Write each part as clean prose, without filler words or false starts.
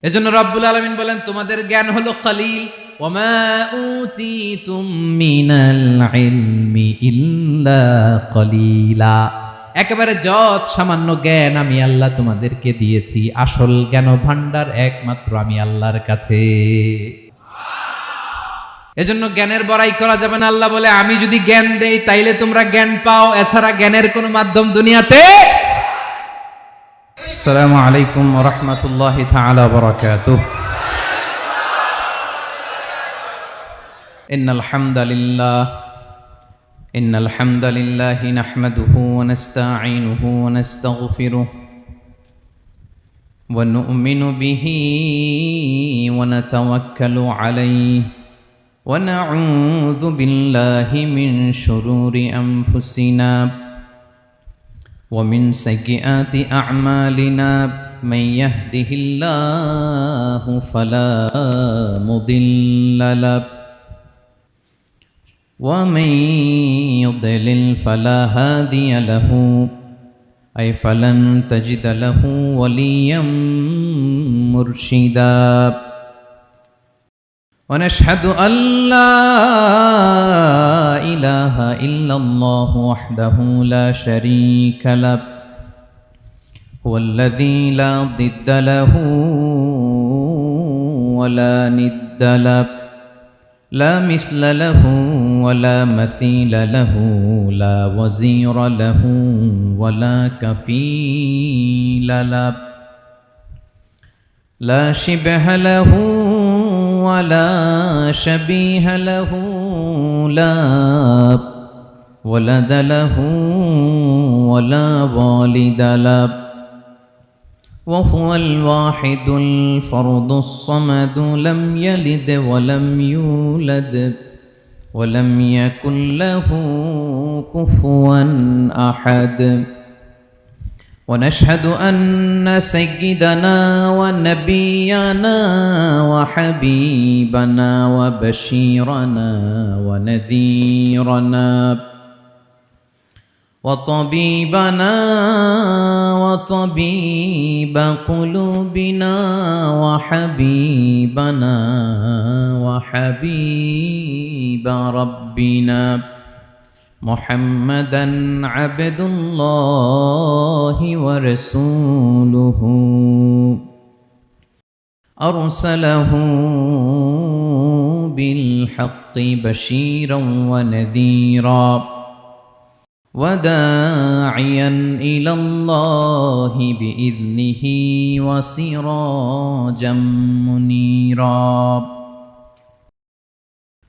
এজন্য রব্বুল আলামিন বলেন তোমাদের জ্ঞান হলো কলিল, ওয়ামা উতিতুম মিনাল ইলমি ইল্লা কলিলা। একেবারে যত সামান্য জ্ঞান আমি আল্লাহ তোমাদেরকে দিয়েছি, আসল জ্ঞান ভান্ডার একমাত্র আমি আল্লাহর কাছে। এজন্য জ্ঞানের বড়াই করা যাবে না। আল্লাহ বলে আমি যদি জ্ঞান দেই তাইলে তোমরা জ্ঞান পাও, এছাড়া জ্ঞানের কোনো মাধ্যম দুনিয়াতে। আসসালামু আলাইকুম ওয়া রাহমাতুল্লাহি তাআলা ওয়া বারাকাতুহু। ইন্নাল হামদালিল্লাহি নাহমাদুহু ওয়া নাস্তাঈনুহু ওয়া নাস্তাগফিরুহ ওয়া নু'মিনু বিহি ওয়া নাতাওয়াক্কালু আলাইহি ওয়া নাউযু বিল্লাহি মিন শুরুরি আনফুসিনা ওয়া মিন সাইয়্যাতি আ'মালিনা মান ইয়াহদিহিল্লাহু ফালা মুদিল্লা লাহু ওয়া মান ইউদ্লিল ফালা হাদিয়া লাহু আই ফালান তাজিদা লাহু ওয়ালিয়াম মুরশিদা। ونشهد أن لا إله إلا الله وحده لا شريك له هو الذي لا ضد له ولا ند له لا مثل له ولا مثيل له لا وزير له ولا كفيل له لا شبه له ولا شبيه له لا ولد له ولا والد له وهو الواحد الفرد الصمد لم يلد ولم يولد ولم يكن له كفوا أحد. ونشهد أن سيدنا ونبينا وحبيبنا وبشيرنا ونذيرنا وطبيبنا وطبيب قلوبنا وحبيبنا وحبيب ربنا محمدًا عبد الله ورسوله أرسله بالحق بشيرًا ونذيرًا وداعيًا إلى الله بإذنه وسراجًا منيرًا.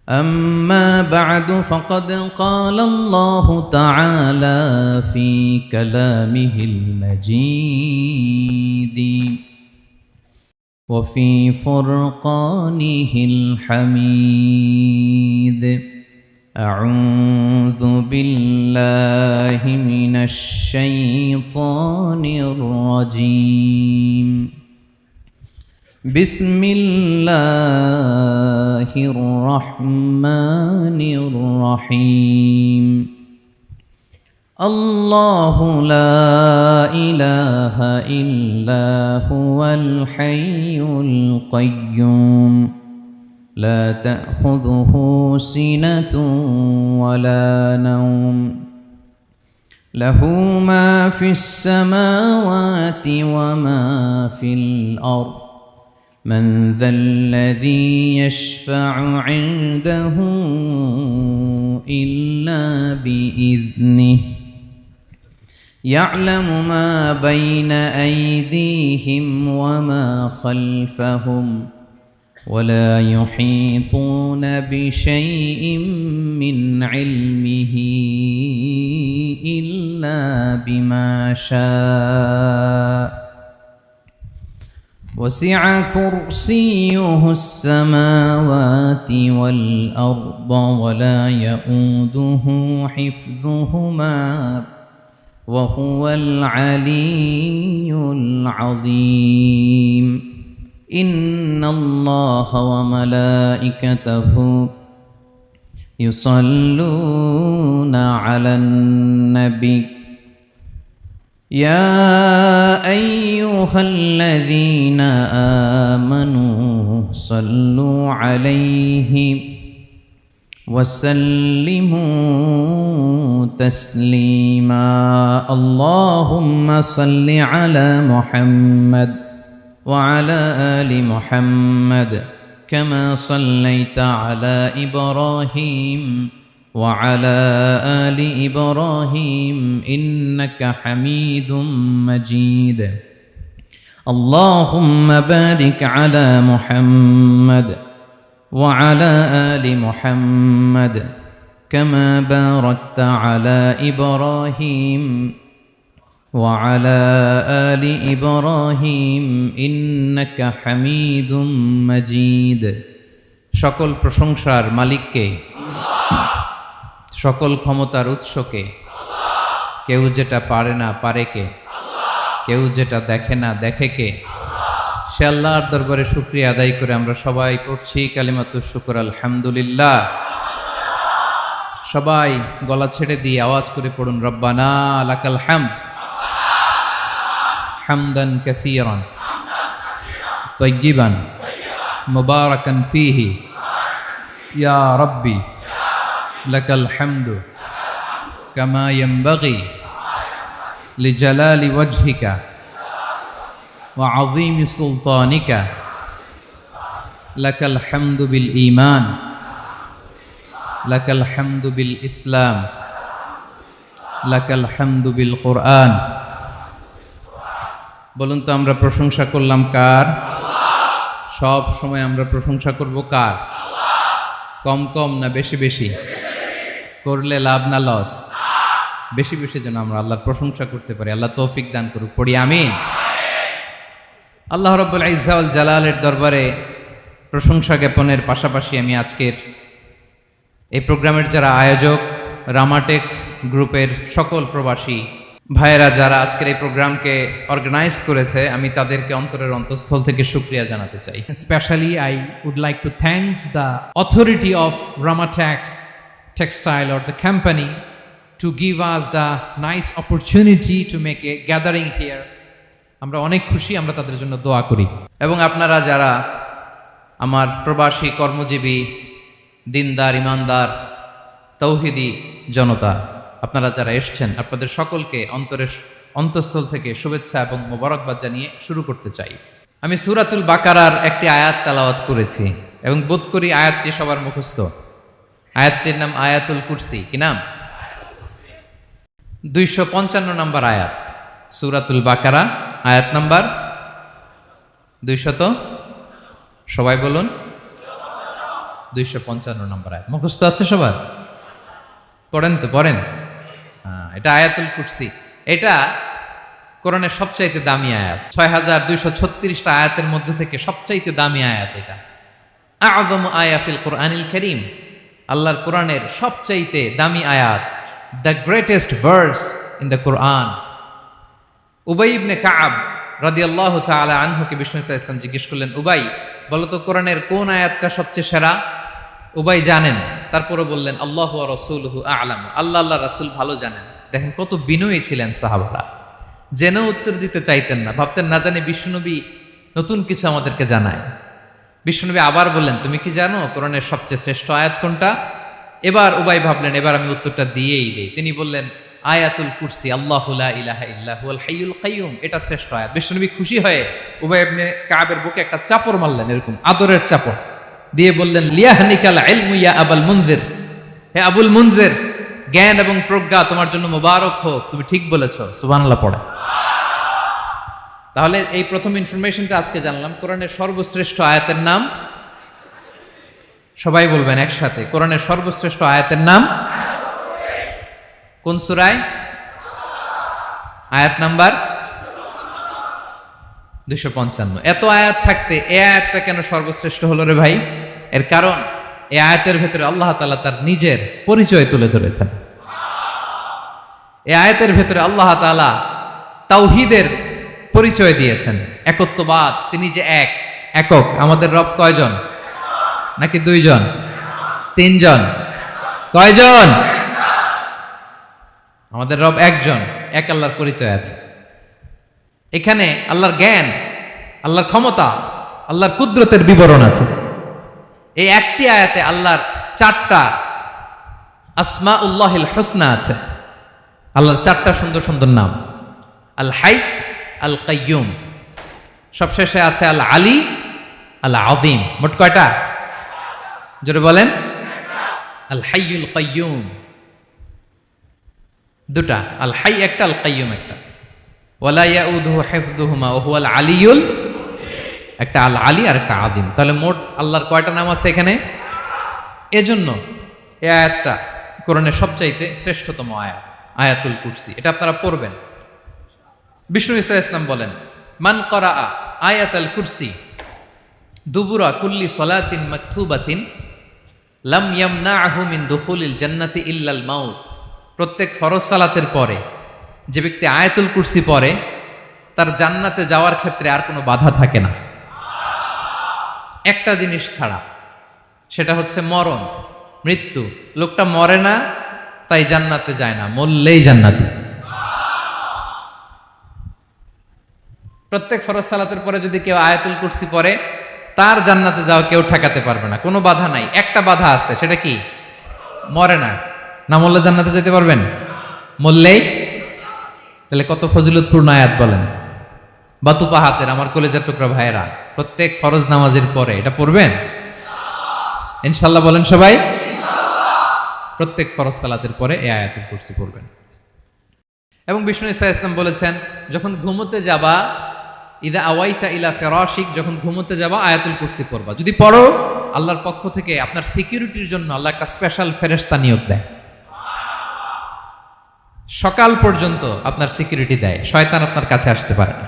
أما بعد فقد قال الله تعالى في كلامه المجيد وفي فرقانه الحميد. أعوذ بالله من الشيطان الرجيم. بسم الله الرحمن الرحيم. الله لا إله إلا هو الحي القيوم لا تأخذه سنة ولا نوم له ما في السماوات وما في الأرض من ذا الذي يشفع عنده إلا بإذنه يعلم ما بين أيديهم وما خلفهم ولا يحيطون بشيء من علمه إلا بما شاء وسع كرسيه السماوات والأرض ولا يؤوده حفظهما وهو العلي العظيم. إن الله وملائكته يصلون على النبي يا أيها الذين صلوا عليه وسلموا تسليما اللهم صل على محمد وعلى آل محمد كما صليت على إبراهيم وعلى آل إبراهيم إنك حميد مجيد اللهم بارك على محمد وعلى آل محمد كما باركت على إبراهيم وعلى آل إبراهيم إنك حميد مجيد সকল প্রশংসার মালিককে সকল ক্ষমতার উৎসকে কেউ যেটা পারে না পারে কে কেউ যেটা দেখে না দেখে কে সে আল্লাহর দরবারে শুকরিয়া আদায় করে আমরা সবাই পড়ছি কালিমাতুশ শুকর আলহামদুলিল্লাহ সবাই গলা ছেড়ে দিয়ে আওয়াজ করে পড়ুন রব্বানা লাকাল হামদ হামদান কাসীরান তাইয়িবান মুবারাকান ফীহি ইয়া রাব্বি লাকাল হামদু কামা ইয়ানবাগি লিজালালি ওয়াজহিকা ওয়া আযীমি সুলতানিকা লাকাল হামদু বিল ঈমান লাকাল হামদু বিল ইসলাম লাকাল হামদু বিল কুরআন বলুন তো আমরা প্রশংসা করলাম কার সব সময় আমরা প্রশংসা করব কার কম কম না বেশি বেশি করলে লাভ না লস বেশি বেশি যেন আমরা আল্লাহর প্রশংসা করতে পারি আল্লাহ তৌফিক দান করুক পড়ি আমিন আল্লাহ রাব্বুল ইজ্জা ওয়াল জালালের দরবারে প্রশংসা জ্ঞাপনের পাশাপাশি আমি আজকের এই প্রোগ্রামের যারা আয়োজক রামাটেক্স গ্রুপের সকল প্রবাসী ভাইয়েরা যারা আজকের এই প্রোগ্রামকে অর্গানাইজ করেছে আমি তাদেরকে অন্তরের অন্তঃস্থল থেকে শুকরিয়া জানাতে চাই Especially, I would like to thank the authority of Ramatex Textile or the company to give us the nice opportunity to make a gathering here. আমরা অনেক খুশি আমরা তাদের জন্য দোয়া করি এবং আপনারা যারা আমার প্রবাসী কর্মজীবী দিনদার ইমানদার তৌহিদি জনতা আপনারা যারা এসছেন আপনাদের সকলকে অন্তরের অন্তঃস্থল থেকে শুভেচ্ছা এবং মোবারকবাদ জানিয়ে শুরু করতে চাই আমি সূরাতুল বাকারার একটি আয়াত তেলাওয়াত করেছি এবং বোধ করি আয়াতটি সবার মুখস্থ আয়াতটির নাম আয়াতুল কুরসি কি নাম 255 নম্বর আয়াত সূরাতুল বাকারা আয়াত নাম্বার 200 সবাই বলুন 255 নম্বর আয়াত মুখস্থ আছে সবার পড়েন তো পড়েন এটা আয়াতুল কুরসি এটা কোরআনের সবচাইতে দামি আয়াত 6236টা আয়াতের মধ্যে থেকে সবচাইতে দামি আয়াত এটা আযমু আয়া ফিল কুরআনিল কারীম আল্লাহর কোরআনের সবচাইতে দামি আয়াত the greatest verse in the Quran Ubayy ibn Ka'b রাদিয়াল্লাহু তাআলা আনহুকে বিষ্ণু সাল্লাল্লাহু আলাইহি ওয়াসাল্লাম জিজ্ঞেস করলেন উবাই বলো তো কোরআনের কোন আয়াতটা সবচেয়ে সেরা উবাই জানেন তারপরে বললেন আল্লাহু ওয়া রাসূলুহু আ'লাম আল্লাহ রাসূল ভালো জানেন দেখেন কত বিনয়ী ছিলেন সাহাবারা জেনে উত্তর দিতে চাইতেন না ভাবতেন না জানি বিশ্বনবী নতুন কিছু আমাদেরকে জানায় বিশ্বনবী আবার বললেন তুমি কি জানো কোরআনের সবচেয়ে শ্রেষ্ঠ আয়াত কোনটা এবার উবাই ভাবলেন এবার আমি উত্তরটা দিয়েই দেই তিনি বললেন আয়াতুল কুরসি আল্লাহু লা ইলাহা ইল্লা হুয়াল হাইয়ুল কাইয়ুম এটা শ্রেষ্ঠ আয়াত বিশ্বনবী খুশি হয়ে উবাই ইবনে কাবের বুকে একটা চাপড় মারলেন এরকম আদরের চাপড় দিয়ে বললেন লিয়াহনিকাল ইলমু ইয়া আবুল মুনজির হে আবুল মুনজির জ্ঞান এবং প্রজ্ঞা তোমার জন্য মোবারক হোক তুমি ঠিক বলেছো সুবহানাল্লাহ পড়ে তাহলে এই প্রথম ইনফরমেশনটা আজকে জানলাম কোরআনের সর্বশ্রেষ্ঠ আয়াতের নাম সবাই বলবেন একসাথে কোরআনের সর্বশ্রেষ্ঠ আয়াতের নাম কোন সূরায় আয়াত নাম্বার 255 এত আয়াত থাকতে এই আয়াতটা কেন সর্বশ্রেষ্ঠ হলো রে ভাই এর কারণ এই আয়াতের ভেতরে আল্লাহ তাআলা তার নিজের পরিচয় তুলে ধরেছেন এই আয়াতের ভেতরে আল্লাহ তাআলা তাওহীদের পরিচয় দিয়েছেন একত্ববাদ তিনি যে একক আমাদের রব কয়জন নাকি দুইজন তিনজন কয়জন আমাদের রব একজন এক আল্লাহর পরিচয় আছে এখানে আল্লাহর জ্ঞান আল্লাহর ক্ষমতা আল্লাহর কুদরতের বিবরণ আছে। এই একটি আয়াতে আল্লাহর 4টা আসমাউল্লাহিল হুসনা আছে, আল্লাহর 4টা সুন্দর সুন্দর নাম। আল হাই, আল কাইয়ুম, সবশেষে আছে আল আলী, আল আযীম। মোট কয়টা? জোরে বলেন। আল হাইয়ুল কাইয়ুম 2টা, আল হাই একটা, আল কাইয়ুম একটা। ওয়ালা ইয়াউদুহু হিফযুহুমা ওয়া হুয়াল আলিয়ুল, একটা আল আলী আর একটা আযীম। তাহলে মোট আল্লাহর কয়টা নাম আছে এখানে? এজন্য এই আয়াতটা কোরআনের সবচাইতে শ্রেষ্ঠতম আয়াত, আয়াতুল কুরসি। এটা আপনারা পড়বেন। বিষ্ণু ঈসা ইসলাম বলেন, মান করাআ আয়াতুল কুরসি দুবুরা কুল্লি সলাতিন মাকতুবাতিন লাম ইয়ামনাহু মিন দুখুলিল জান্নাতি ইল্লাল মাউত। প্রত্যেক ফরজ সালাতের পরে যে ব্যক্তি আয়াতুল কুরসি পড়ে তার জান্নাতে যাওয়ার ক্ষেত্রে আর কোনো বাধা থাকে না, একটা জিনিস ছাড়া, সেটা হচ্ছে মরণ, মৃত্যু। লোকটা মরে না তাই জান্নাতে যায় না, মরলেই জান্নাতি। প্রত্যেক ফরজ সালাতের পরে যদি কেউ আয়াতুল কুরসি পড়ে তার জান্নাতে যাওয়া কেউ ঠেকাতে পারবে না, কোনো বাধা নাই। একটা বাধা আছে, সেটা কি? মরে না। না মরলে জান্নাতে যেতে পারবেন? মরলেই। তাহলে কত ফজিলতপূর্ণ আয়াত বলেন। বাতুপা হাতের আমার কলেজের টুকরা ভাইয়েরা, প্রত্যেক ফরজ নামাজের পরে এটা পড়বেন ইনশাল্লাহ। বলেন সবাই। প্রত্যেক ফরজ সালাতের পরে এই আয়াতুল কুরসি পড়বেন। এবং বিষ্ণু ঈসা ইসলাম বলেছেন, যখন ঘুমোতে যাবা, ইদা আওয়াইতা ইলা ফিরাশিক, যখন ঘুমোতে যাবা আয়াতুল কুরসি পড়বা। যদি পড়ো, আল্লাহর পক্ষ থেকে আপনার সিকিউরিটির জন্য আল্লাহ একটা স্পেশাল ফেরেশতা নিয়োগ দেয়। সকাল পর্যন্ত আপনার সিকিউরিটি দেয়, শয়তান আপনার কাছে আসতে পারে না।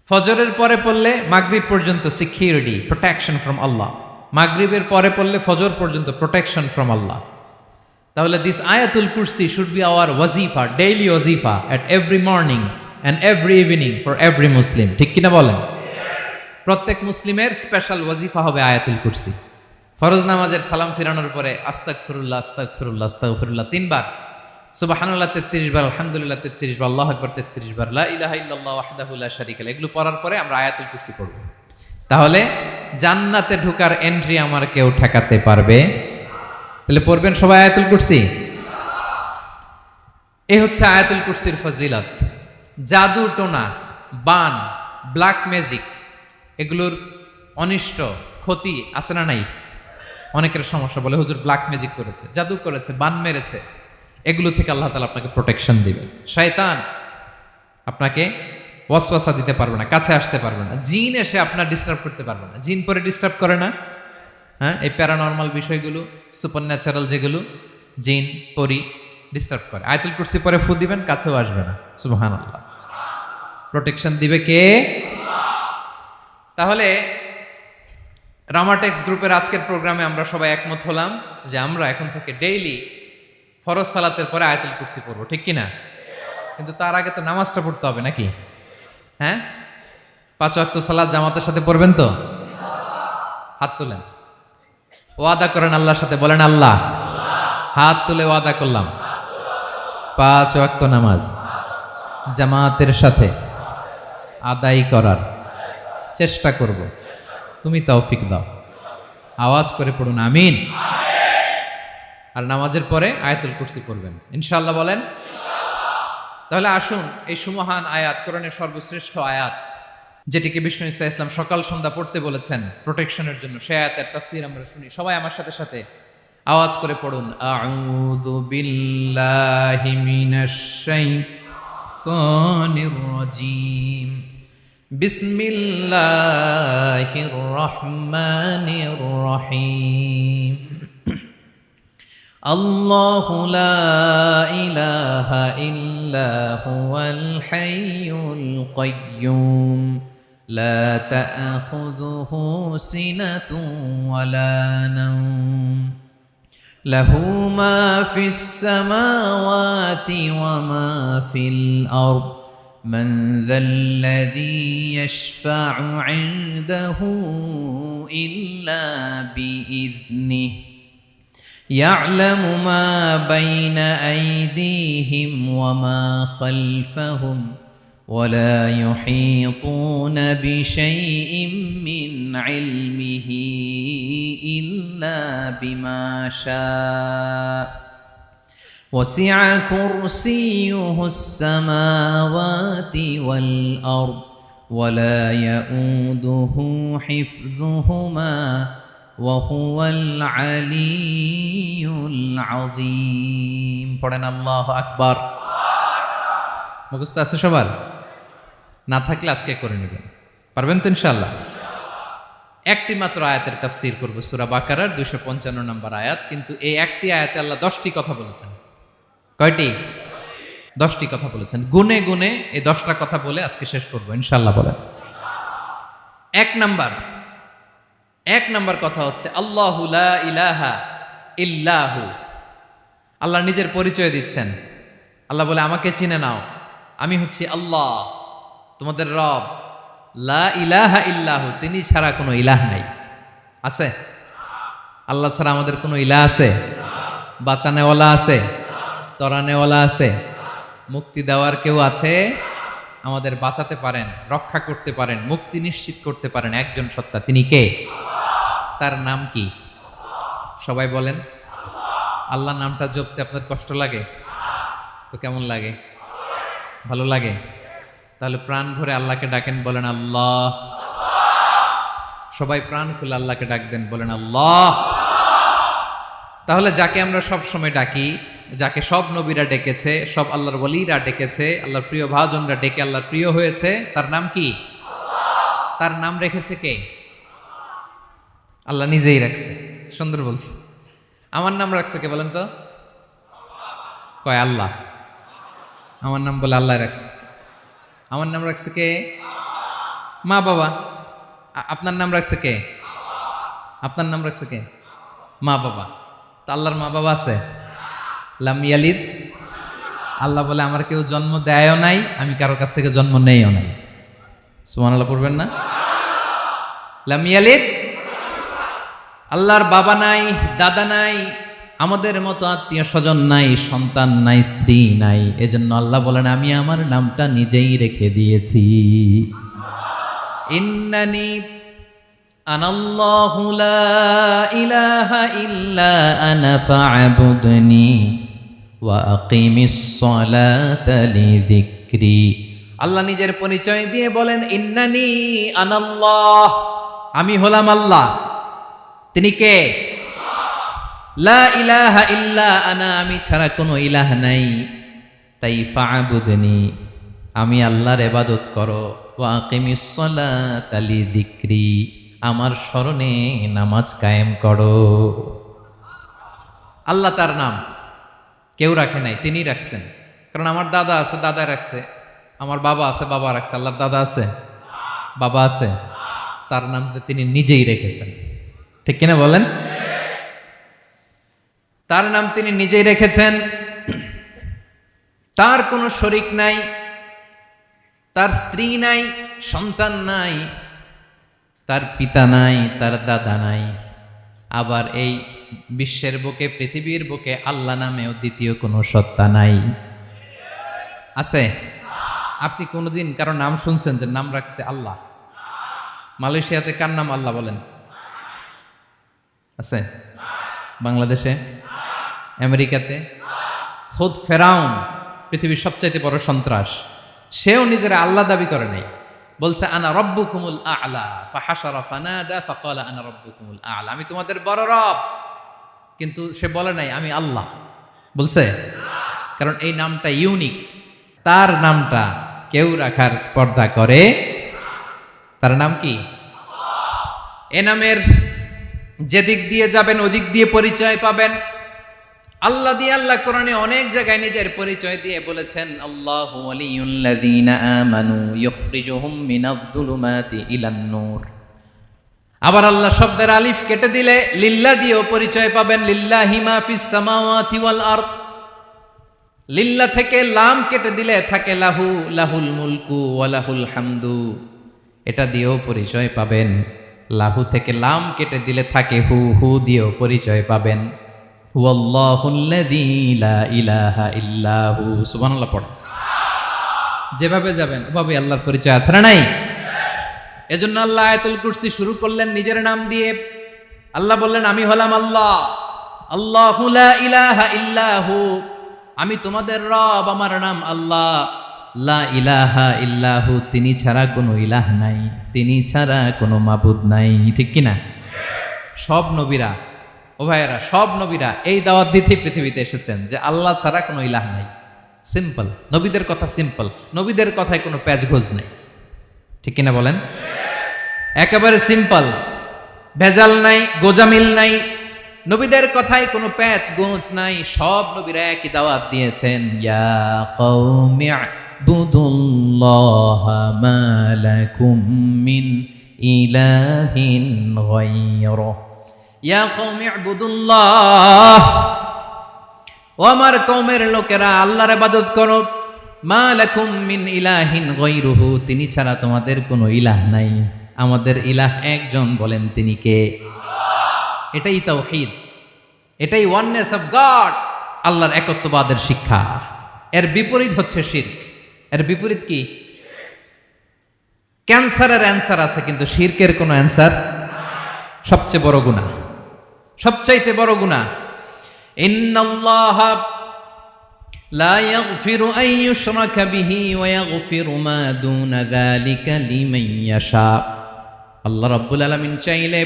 ফজরের পরে পড়লে মাগরিব পর্যন্ত সিকিউরিটি, প্রোটেকশন ফ্রম আল্লাহ। মাগরিবের পরে পড়লে ফজর পর্যন্ত প্রোটেকশন ফ্রম আল্লাহ। তাহলে দিস আয়াতুল কুরসি শুড বি আওয়ার ওয়াজিফা, ডেইলি ওয়াজিফা at every morning and every evening for every Muslim. ঠিক কিনা বলেন? প্রত্যেক মুসলিমের স্পেশাল ওয়াজিফা হবে আয়াতুল কুরসি। ফরজ নামাজের সালাম ফিরানোর পরে আস্তাগফিরুল্লাহ আস্তাগফিরুল্লাহ আস্তাগফিরুল্লাহ 3 বার, সুবহানাল্লাহ 33 বার, আলহামদুলিল্লাহ 33 বার, আল্লাহু আকবার 33 বার, লা ইলাহা ইল্লাল্লাহ ওয়াহদাহু লা শারীকা লাহু, এগুলো পড়ার পরে আমরা আয়াতুল কুরসি পড়ব। তাহলে জান্নাতে ঢোকার এন্ট্রি আমার কেউ ঠেকাতে পারবে। তাহলে পড়বেন সবাই আয়াতুল কুরসি। এই হচ্ছে আয়াতুল কুরসির ফজিলত। জাদু টোনা, বান, ব্ল্যাক ম্যাজিক, এগুলোর অনিষ্ট ক্ষতি আছে না নাই? অনেকের সমস্যা, বলে হুজুর ব্ল্যাক ম্যাজিক করেছে, জাদু করেছে, বান মেরেছে। এগুলো থেকে আল্লাহ তাআলা আপনাকে প্রোটেকশন দিবেন। শয়তান আপনাকে ওয়াসওয়াসা দিতে পারবে না, কাছে আসতে পারবে না। জিন এসে আপনার ডিস্টার্ব করতে পারবে না। জিন পরে ডিস্টার্ব করে না? হ্যাঁ, এই প্যারানর্মাল বিষয়গুলো, সুপার ন্যাচারাল যেগুলো, জিন পরি ডিস্টার্ব করে। আয়াতুল কুরসি পরে ফু দিবেন, কাছেও আসবে না। সুবহানাল্লাহ। প্রোটেকশন দিবে কে? তাহলে রামাটেক্স গ্রুপের আজকের প্রোগ্রামে আমরা সবাই একমত হলাম যে আমরা এখন থেকে ডেইলি ফরজ সালাতের পরে আয়াতুল কুরসি পড়বো, ঠিক কিনা? কিন্তু তার আগে তো নামাজটা পড়তে হবে নাকি? হ্যাঁ, 5 ওয়াক্ত সালাত জামাতের সাথে পড়বেন তো? হাত তুলেন, ওয়াদা করেন আল্লাহর সাথে, বলেন আল্লাহ, হাত তুলে ওয়াদা করলাম 5 ওয়াক্ত নামাজ জামাতের সাথে আদায় করার চেষ্টা করব, তুমি তৌফিক দাও। আওয়াজ করে পড়ুন আমিন। আর নামাজের পরে আয়াতুল কুরসি পড়বেন ইনশাআল্লাহ, বলেন। তাহলে আসুন এই সুমহান আয়াত, কোরআনের সর্বশ্রেষ্ঠ আয়াত, যেটিকে বিষ্ণু ঈসা ইসলাম সকাল সন্ধ্যা পড়তে বলেছেন প্রোটেকশনের জন্য, সে আয়াতের তাফসীর আমরা শুনি। সবাই আমার সাথে সাথে আওয়াজ করে পড়ুন, আউযু বিল্লাহি মিনাশ শাইতানির রাজীম, বিসমিল্লাহির রহমানির রহিম। আল্লাহু লা ইলাহা ইল্লা হুয়াল হাইয়ুল কাইয়্যুম লা তা'খুযুহু সিনাতুন ওয়ালা নাওম লাহু মা ফিস সামাওয়াতি ওয়া মা ফিল আরদ মান যাল্লাযী ইয়াশফা'ু 'ইনদাহু ইল্লা বিইذনিহি يعلم ما بين أيديهم وما خلفهم ولا يحيطون بشيء من علمه إلا بما شاء وسع كرسيه السماوات والأرض ولا يؤوده حفظهما وهو العلي العظيم পড়েন আল্লাহু আকবার। মুখস্থ আছে সবার? না থাকলে আজকে করে নেবেন, পারবেন তো ইনশাআল্লাহ। একটি মাত্র আয়াতের তাফসীর করব, সূরা বাকারার 255 নম্বর আয়াত। কিন্তু এই একটি আয়াতে আল্লাহ 10টি কথা বলেছেন। কয়টি? 10টি কথা বলেছেন। গুনে গুনে এই 10টা কথা বলে আজকে শেষ করব ইনশাআল্লাহ। বলেন। এক নাম্বার কথা হচ্ছে আল্লাহু লা ইলাহা ইল্লাহু। আল্লাহ নিজের পরিচয় দিচ্ছেন। আল্লাহ বলে, আমাকে চিনে নাও, আমি হচ্ছি আল্লাহ, তোমাদের রব। লা ইলাহা ইল্লাহু, তিনি ছাড়া কোনো ইলাহ নাই। আছে? আল্লাহ ছাড়া আমাদের কোনো ইলাহ আছে? বাঁচানেওয়ালা আছে? তরানেওয়ালা আছে? মুক্তি দেওয়ার কেউ আছে? আমাদের বাঁচাতে পারেন, রক্ষা করতে পারেন, মুক্তি নিশ্চিত করতে পারেন একজন সত্তা। তিনি কে? তার নাম কি? সবাই বলেন। আল্লাহ নামটা জপতে আপনার কষ্ট লাগে? তো কেমন লাগে? ভালো লাগে? তাহলে প্রাণ ভরে আল্লাহকে ডাকেন, বলেন আল্লাহ। সবাই প্রাণ খুলে আল্লাহকে ডাক দেন, বলেন আল্লাহ। তাহলে যাকে আমরা সব সময় ডাকি, যাকে সব নবীরা ডেকেছে, সব আল্লাহর ওয়ালিরা ডেকেছে, আল্লাহর প্রিয় ভাজনরা ডেকে আল্লাহর প্রিয় হয়েছে, তার নাম কি? তার নাম রেখেছে কে? আল্লাহ নিজেই রাখছে। সুন্দর বলছে। আমার নাম রাখছে কে বলেন তো? কয় আল্লাহ। আমার নাম বলে আল্লাহ রাখছে। আমার নাম রাখছে কে? মা বাবা। আপনার নাম রাখছে কে? আপনার নাম রাখছে কে? মা বাবা। তো আল্লাহর মা বাবা আছে? লাম ইয়ালিদ। আল্লাহ বলে, আমার কেউ জন্ম দেয়ও নাই, আমি কারো কাছ থেকে জন্ম নেইও নাই। সুবহানাল্লাহ পড়বেন না? লাম ইয়ালিদ। আল্লাহর বাবা নাই, দাদা নাই, আমাদের মতো আত্মীয় স্বজন নাই, সন্তান নাই, স্ত্রী নাই। এজন্য আল্লাহ বলেন, আমি আমার নামটা নিজেই রেখে দিয়েছি। ইন্নানি আনাল্লাহু লা ইলাহা ইল্লা আনা ফা'বুদনি ওয়া আকিমিস সালাতা লিযিকরি। আল্লাহ নিজের পরিচয় দিয়ে বলেন, ইন্নানি আনাল্লাহ, আমি হলাম আল্লাহ। তিনি কে? লা ইলাহা ইল্লা আনা, আমি ছাড়া কোনো ইলাহ নাই। তাই ফা'বুদনি, আমি আল্লাহর ইবাদত করো। ওয়া আকিমিস সালাতা লিযিকরি, আমার স্মরণে নামাজ কায়েম করো। আল্লাহ তার নাম কেউ রাখে নাই, তিনি রাখছেন। কারণ আমার দাদা আছে, দাদা রাখছে। আমার বাবা আছে, বাবা রাখছে। আল্লাহর দাদা আছে? বাবা আছে? তার নামটা তিনি নিজেই রেখেছেন। ঠিক কিনা বলেন? তার নাম তিনি নিজেই রেখেছেন। তার কোনো শরীক নাই, তার স্ত্রী নাই, সন্তান নাই, তার পিতা নাই, তার দাদা নাই। আবার এই বিশ্বের বুকে, পৃথিবীর বুকে আল্লাহ নামেও দ্বিতীয় কোনো সত্তা নাই। আছে? আপনি কোনোদিন কারো নাম শুনছেন যে নাম রাখছে আল্লাহ? মালয়েশিয়াতে কার নাম আল্লাহ বলেন? আছে? বাংলাদেশে? আমেরিকাতে? খুদ ফেরাউন, পৃথিবীর সবচাইতে বড় সন্ত্রাস, সেও নিজের আল্লাহ দাবি করে নাই। বলছে আনা রব্বুকুমুল আ'লা, ফাহাশারা ফানাদা ফাকালা আনা রব্বুকুমুল আ'লা, আমি তোমাদের বড় রব। কিন্তু সে বলে নাই আমি আল্লাহ। বলছে? কারণ এই নামটা ইউনিক। তার নামটা কেউ রাখার স্পর্ধা করে। তার নাম কি? এ নামের যেদিক দিয়ে যাবেন ওদিক দিয়ে পরিচয় পাবেন। আল্লাহ দিয়ে আল্লাহ কোরআনে অনেক জায়গায় নিজের পরিচয় দিয়ে বলেছেন, আল্লাহু ওয়ালিয়ুল্লাযীনা আমানু ইউখরিজুহুম মিনায-যুলুমাতি ইলান-নূর। আবার আল্লাহ শব্দের আলিফ কেটে দিলে লিল্লাহ দিয়েও পরিচয় পাবেন। লিল্লাহি মা ফিস সামাওয়াতি ওয়াল আরদ। লিল্লাহ থেকে লাম কেটে দিলে থাকে লাহু, লাহুল মুলকু ওয়া লাহুল হামদু, এটা দিয়েও পরিচয় পাবেন। লাহু থেকে লাম কেটে দিলে থাকে হু, হু দিয়েও পরিচয় পাবেন। হুয়াল্লাহুল্লাযী লা ইলাহা ইল্লাহু। সুবহানাল্লাহ পড়ে। যেভাবে যাবেন ওভাবে আল্লাহর পরিচয় আছে না নাই? এজন্য আল্লাহ আয়াতুল কুরসি শুরু করলেন নিজের নাম দিয়ে। আল্লাহ বললেন, আমি হলাম আল্লাহ, আল্লাহু লা ইলাহা ইল্লাহু, আমি তোমাদের রব, আমার নাম আল্লাহ। লা ইলাহা ইল্লাহু, তিনি ছাড়া কোনো ইলাহ নাই, তিনি ছাড়া কোনো মাবুদ নাই। ঠিক কিনা? সব নবীরা, ও ভাইয়েরা, সব নবীরা এই দাওয়াত দিতে পৃথিবীতে এসেছেন যে আল্লাহ ছাড়া কোনো ইলাহ নাই। সিম্পল, নবীদের কথা সিম্পল, নবীদের কথায় কোনো প্যাচগোজ নেই। ঠিক কিনা বলেন? একেবারে সিম্পল, ভেজাল নাই, গোজামিল নাই, নবীদের কথায় কোনো প্যাচ গোঁচ নাই। সব নবীরা একই দাওয়াত দিয়েছেন, ইয়া কওমি ইবুদুল্লাহা মা লাকুম মিন ইলাহিন গায়রুহু, ইয়া কওমি ইবুদুল্লাহ, ও আমার কওমের লোকেরা আল্লাহর ইবাদত করো, মা লাকুম মিন ইলাহিন গায়রুহু, তিনি ছাড়া তোমাদের কোনো ইলাহ নাই। আমাদের ইলাহ একজন, বলেন তিনি কে? এটাই তাওহীদ, এটাই ওয়াননেস অফ গড, আল্লাহর একত্ববাদের শিক্ষা। এর বিপরীত হচ্ছে শিরক। এর বিপরীত কি? ক্যান্সারের অ্যান্সার আছে কিন্তু শিরকের কোনো অ্যান্সার। সবচেয়ে বড় গুনাহ, সবচাইতে বড় গুনাহ। ইন্নাল্লাহা লা ইয়াগফিরু আন ইউশরাকা বিহি ওয়া ইয়াগফিরু মা দুনা যালিকা লিমান ইয়াশা। আল্লাহ রাব্বুল আলামিন চাইলে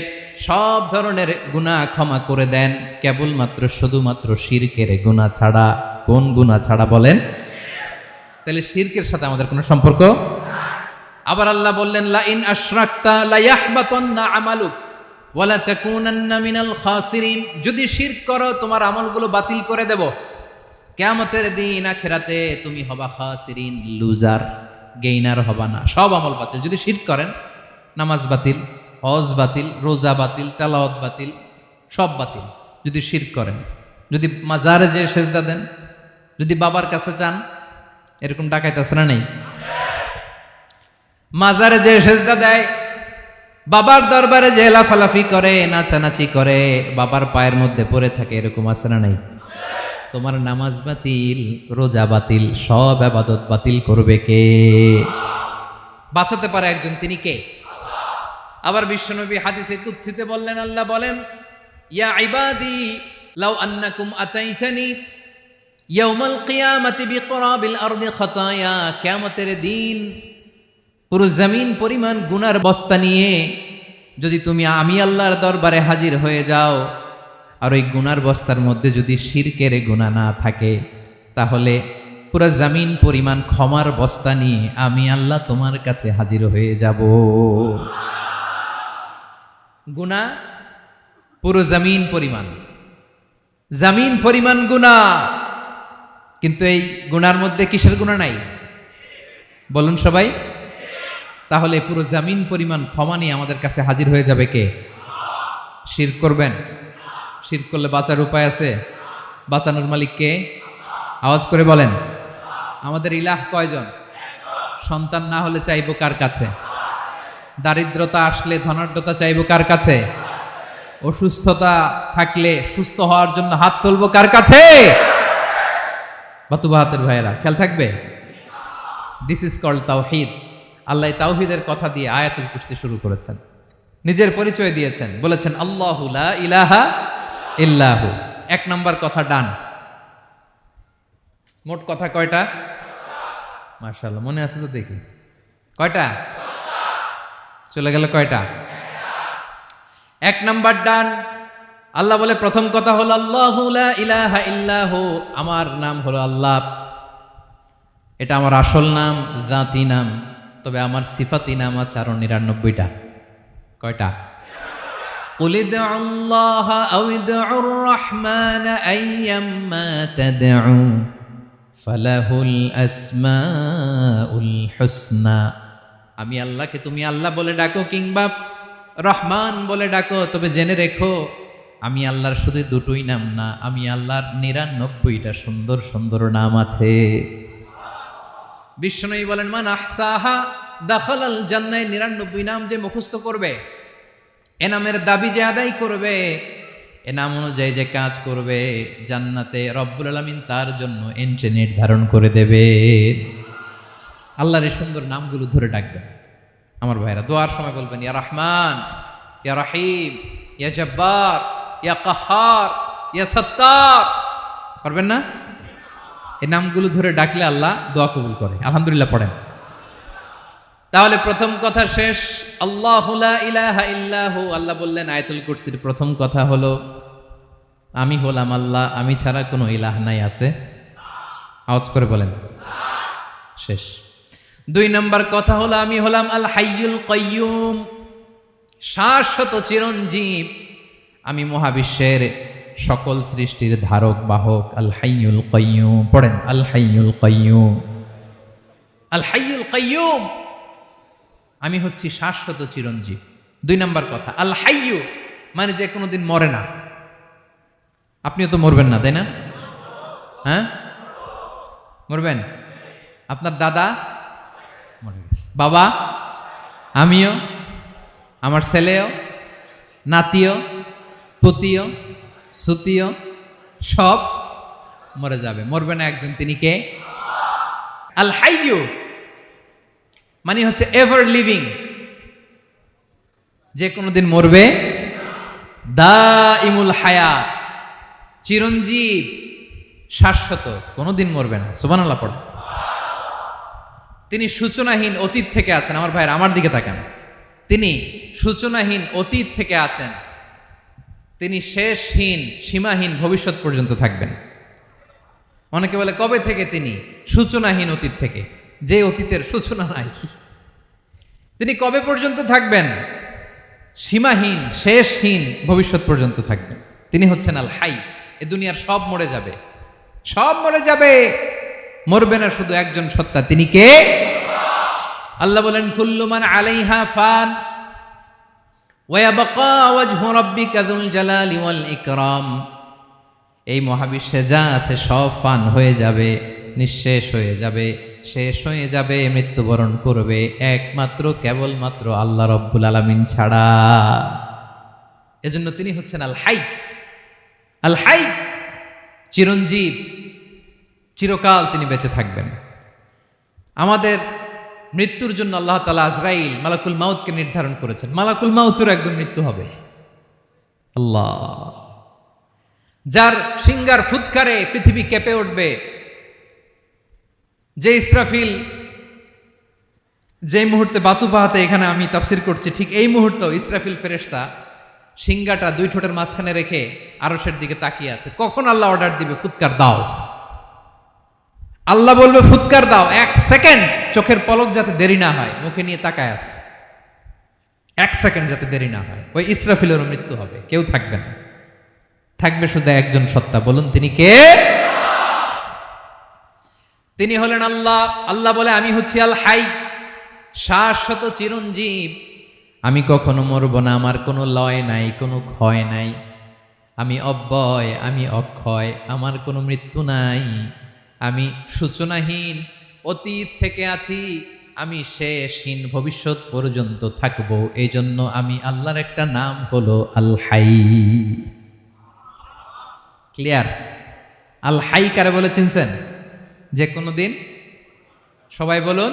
সব ধরনের গুনাহ ক্ষমা করে দেন, কেবলমাত্র শুধুমাত্র শিরকের গুনাহ ছাড়া। কোন গুনাহ ছাড়া বলেন? তাহলে শিরকের সাথে আমাদের কোনো সম্পর্ক। আবার আল্লাহ বললেন, লা ইন আশরাকতা লা ইয়াহবাতান্না আমালুক ওয়া লা তাকুনান্না মিনাল খাসিরিন, যদি শিরক করো তোমার আমলগুলো বাতিল করে দেব, কিয়ামতের দিন আখিরাতে তুমি হবা খাসিরিন, লুজার, গেইনার হবা না, সব আমল বাতিল। যদি শিরক করেন, নামাজ বাতিল, হজ বাতিল, রোজা বাতিল, তেলাওয়াত বাতিল, সব বাতিল যদি শিরক করেন। যদি মাজারে যে সেজদা দেন, যদি বাবার কাছে চান, এরকম ডাকাইতে আছে না নেই? মাজারে যে সেজদা দেয়, বাবার দরবারে যে লাফালাফি করে, নাচানাচি করে, বাবার পায়ের মধ্যে পড়ে থাকে, এরকম আছে না নাই? তোমার নামাজ বাতিল, রোজা বাতিল, সব ইবাদত বাতিল করবে কে? বাঁচাতে পারে একজন, তিনি কে? আবার বিশ্বনবী হাদিসে কুদসিতে বললেন, আল্লাহ বলেন, ইয়া ইবাদি লাউ আন্নাকুম আতাইতানি ইয়াউমাল কিয়ামাতি বিকরাবিল আরদি খাতায়া, কিয়ামতের দিন পুরো জমিন পরিমাণ গুনার বস্তা নিয়ে যদি তুমি আমি আল্লাহর দরবারে হাজির হয়ে যাও, আর ওই গুনার বস্তার মধ্যে যদি শিরকের গুনাহ না থাকে, তাহলে পুরো জমিন পরিমাণ ক্ষমার বস্তা নিয়ে আমি আল্লাহ তোমার কাছে হাজির হয়ে যাব। গুনাহ পুরো জমিন পরিমাণ গুনাহ, কিন্তু এই গুনার মধ্যে কিসের গুনাহ নাই? বলুন সবাই। তাহলে পুরো জমিন পরিমাণ ক্ষমা নিয়ে আমাদের কাছে হাজির হয়ে যাবে কে? শিরক করবেন? শিরক করলে বাঁচার উপায় আছে? বাঁচানোর মালিক কে? আওয়াজ করে বলেন। আমাদের ইলাহ কয়জন? সন্তান না হলে চাইবো কার কাছে? দারিদ্রতা আসলে ধনাঢ্যতা চাইবো কার কাছে? অসুস্থতা থাকলে সুস্থ হওয়ার জন্য হাত তুলবো কার কাছে? বাতুবাহাতের ভাইয়েরা, খেয়াল থাকবে। দিস ইজ কল্ড তাওহীদ। আল্লাহ তাওহীদের কথা দিয়ে আয়াতুল কুরসি শুরু করেছেন, নিজের পরিচয় দিয়েছেন, বলেছেন আল্লাহু লা ইলাহা ইল্লাহু। এক নাম্বার কথা ডান। মোট কথা কয়টা? মাশাআল্লাহ, মনে আছে তো দেখি। কয়টা? চলে গেল কয়টা? এক নাম্বার ডান। আল্লাহ বলে প্রথম কথা হলো আল্লাহু লা ইলাহা ইল্লাহু, আমার নাম হলো আল্লাহ। এটা আমার আসল নাম, জাতি নাম। তবে আমার সিফাতি নাম আছে আরো ৯৯টা। কয়টা? কুল ইদউল্লাহ আও ইদউর রহমান আইয়াম্মা তাদউ ফালাহুল আসমাউল হুসনা। আমি আল্লাহকে তুমি আল্লাহ বলে ডাকো কিংবা রহমান বলে ডাকো, তবে জেনে রেখো আমি আল্লাহর শুধু দুটোই নাম না, আমি আল্লাহর ৯৯টা সুন্দর সুন্দর নাম আছে। বিষ্ণু বলেন, মান আহসাহা দাখালাল জান্নাহ। ৯৯ নাম যে মুখস্থ করবে, এ নামের দাবি যে আদায় করবে, এ নাম অনুযায়ী যে কাজ করবে, জান্নাতে রব্বুল আলামিন তার জন্য এন্ট্রি নির্ধারণ করে দেবে। আল্লাহর এই সুন্দর নামগুলো ধরে ডাকবেন। আমার ভাইরা দোয়ার সময় বলবেন ইয়া রহমান, ইয়া রহিম, ইয়া জব্বার, ইয়া কাহ্হার, ইয়া সত্তার। পারবেন না? এই নামগুলো ধরে ডাকলে আল্লাহ দোয়া কবুল করে। আলহামদুলিল্লাহ পড়েন। তাহলে প্রথম কথা শেষ। আল্লাহু লা ইলাহা ইল্লাহু, আল্লাহ বললেন আয়াতুল কুরসির প্রথম কথা হলো আমি হলাম আল্লাহ, আমি ছাড়া কোনো ইলাহ নাই। আছে? আওয়াজ করে বলেন। শেষ। 2 নম্বর কথা হলো আমি হলাম আল হাইয়ুল কাইয়ুম, শাশ্বত চিরঞ্জীব। আমি মহাবিশ্বের সকল সৃষ্টির ধারক বাহক। আল হাইয়ুল কাইয়ুম পড়েন। আল হাইয়ুল কাইয়ুম, আল হাইয়ুল কাইয়ুম, আমি হচ্ছি শাশ্বত চিরঞ্জীব। 2 নম্বর কথা আল হাইয়ু মানে যে কোনোদিন মরে না। আপনিও তো মরবেন না, তাই না? হ্যাঁ, মরবেন। আপনার দাদা মরে গেছে, বাবা, আমিও, আমার ছেলেও, নাতিও, পুতিও, সুতিও সব মরে যাবে। মরবে না একজন, তিনি কে? আল হাইয়ু মানে হচ্ছে এভার লিভিং, যে কোনোদিন মরবে। দাইমুল হায়াত, চিরঞ্জীব, শাশ্বত, কোনোদিন মরবে না। সুবহানাল্লাহ পড়ে। তিনি সূচনাহীন অতীত থেকে আছেন। আমার ভাইয়ের আমার দিকে তাকান। তিনি সূচনাহীন অতীত থেকে আছেন। তিনি শেষহীন সীমাহীন ভবিষ্যৎ পর্যন্ত থাকবেন। অনেকে বলে কবে থেকে? তিনি সূচনাহীন অতীত থেকে, যে অতীতের সূচনা নাই। তিনি কবে পর্যন্ত থাকবেন? সীমাহীন শেষহীন ভবিষ্যৎ পর্যন্ত থাকবেন। তিনি হচ্ছেন আল হাই। এ দুনিয়ার সব মরে যাবে, সব মরে যাবে, মরবে না শুধু একজন সত্তা। তিনি কে? আল্লাহ বলেন কুল্লু মান আলাইহা ফান ওয়া ইয়াবকা ওয়াজহু রাব্বিকা যুল জালালি ওয়াল ইকরাম। এই মহাবিশ্বে যা আছে সব ফান হয়ে যাবে, নিঃশেষ হয়ে যাবে, শেষ হয়ে যাবে, মৃত্যুবরণ করবে, একমাত্র কেবলমাত্র আল্লাহ রব্বুল আলামিন ছাড়া। এজন্য তিনি হচ্ছেন আল হাই। আল হাই চিরঞ্জীব, চিরকাল তিনি বেঁচে থাকবেন। আমাদের মৃত্যুর জন্য আল্লাহ তাআলা আজরাইল মালাকুল মাউতকে নির্ধারণ করেছেন। মালাকুল মাউতের একদম মৃত্যু হবে। আল্লাহ, যার সিংগার ফুৎকারে পৃথিবী কেঁপে উঠবে, যে ইসরাফিল যে মুহূর্তে বাতু পাহাতে এখানে আমি তাফসির করছি, ঠিক এই মুহূর্তে ইসরাফিল ফেরেশতা সিংগাটা 2 ঠোঁটের মাঝখানে রেখে আরশের দিকে তাকিয়ে আছে। কখন আল্লাহ অর্ডার দিবে ফুৎকার দাও, আল্লাহ বলবে ফুৎকার দাও, 1 সেকেন্ড চোখের পলক যাতে দেরি না হয়, মুখে নিয়ে তাকায় আছে, 1 সেকেন্ড যাতে দেরি না হয়। ওই ইসরাফিলেরও মৃত্যু হবে, কেউ থাকবে না, থাকবে শুধু একজন সত্তা। বলুন তিনি কে? তিনি হলেন আল্লাহ। আল্লাহ বলে আমি হচ্ছি আল হাই, শাশ্বত চিরঞ্জীব। আমি কখনো মরব না, আমার কোনো লয় নাই, কোনো ক্ষয় নাই। আমি অব্যয়, আমি অক্ষয়, আমার কোনো মৃত্যু নাই। আমি সূচনাহীন অতীত থেকে আছি, আমি শেষহীন ভবিষ্যৎ পর্যন্ত থাকব। এই জন্য আমি আল্লাহর একটা নাম হলো আল হাই। ক্লিয়ার? আল হাই কারে বলে চিনছেন? যে কোনো দিন, সবাই বলুন,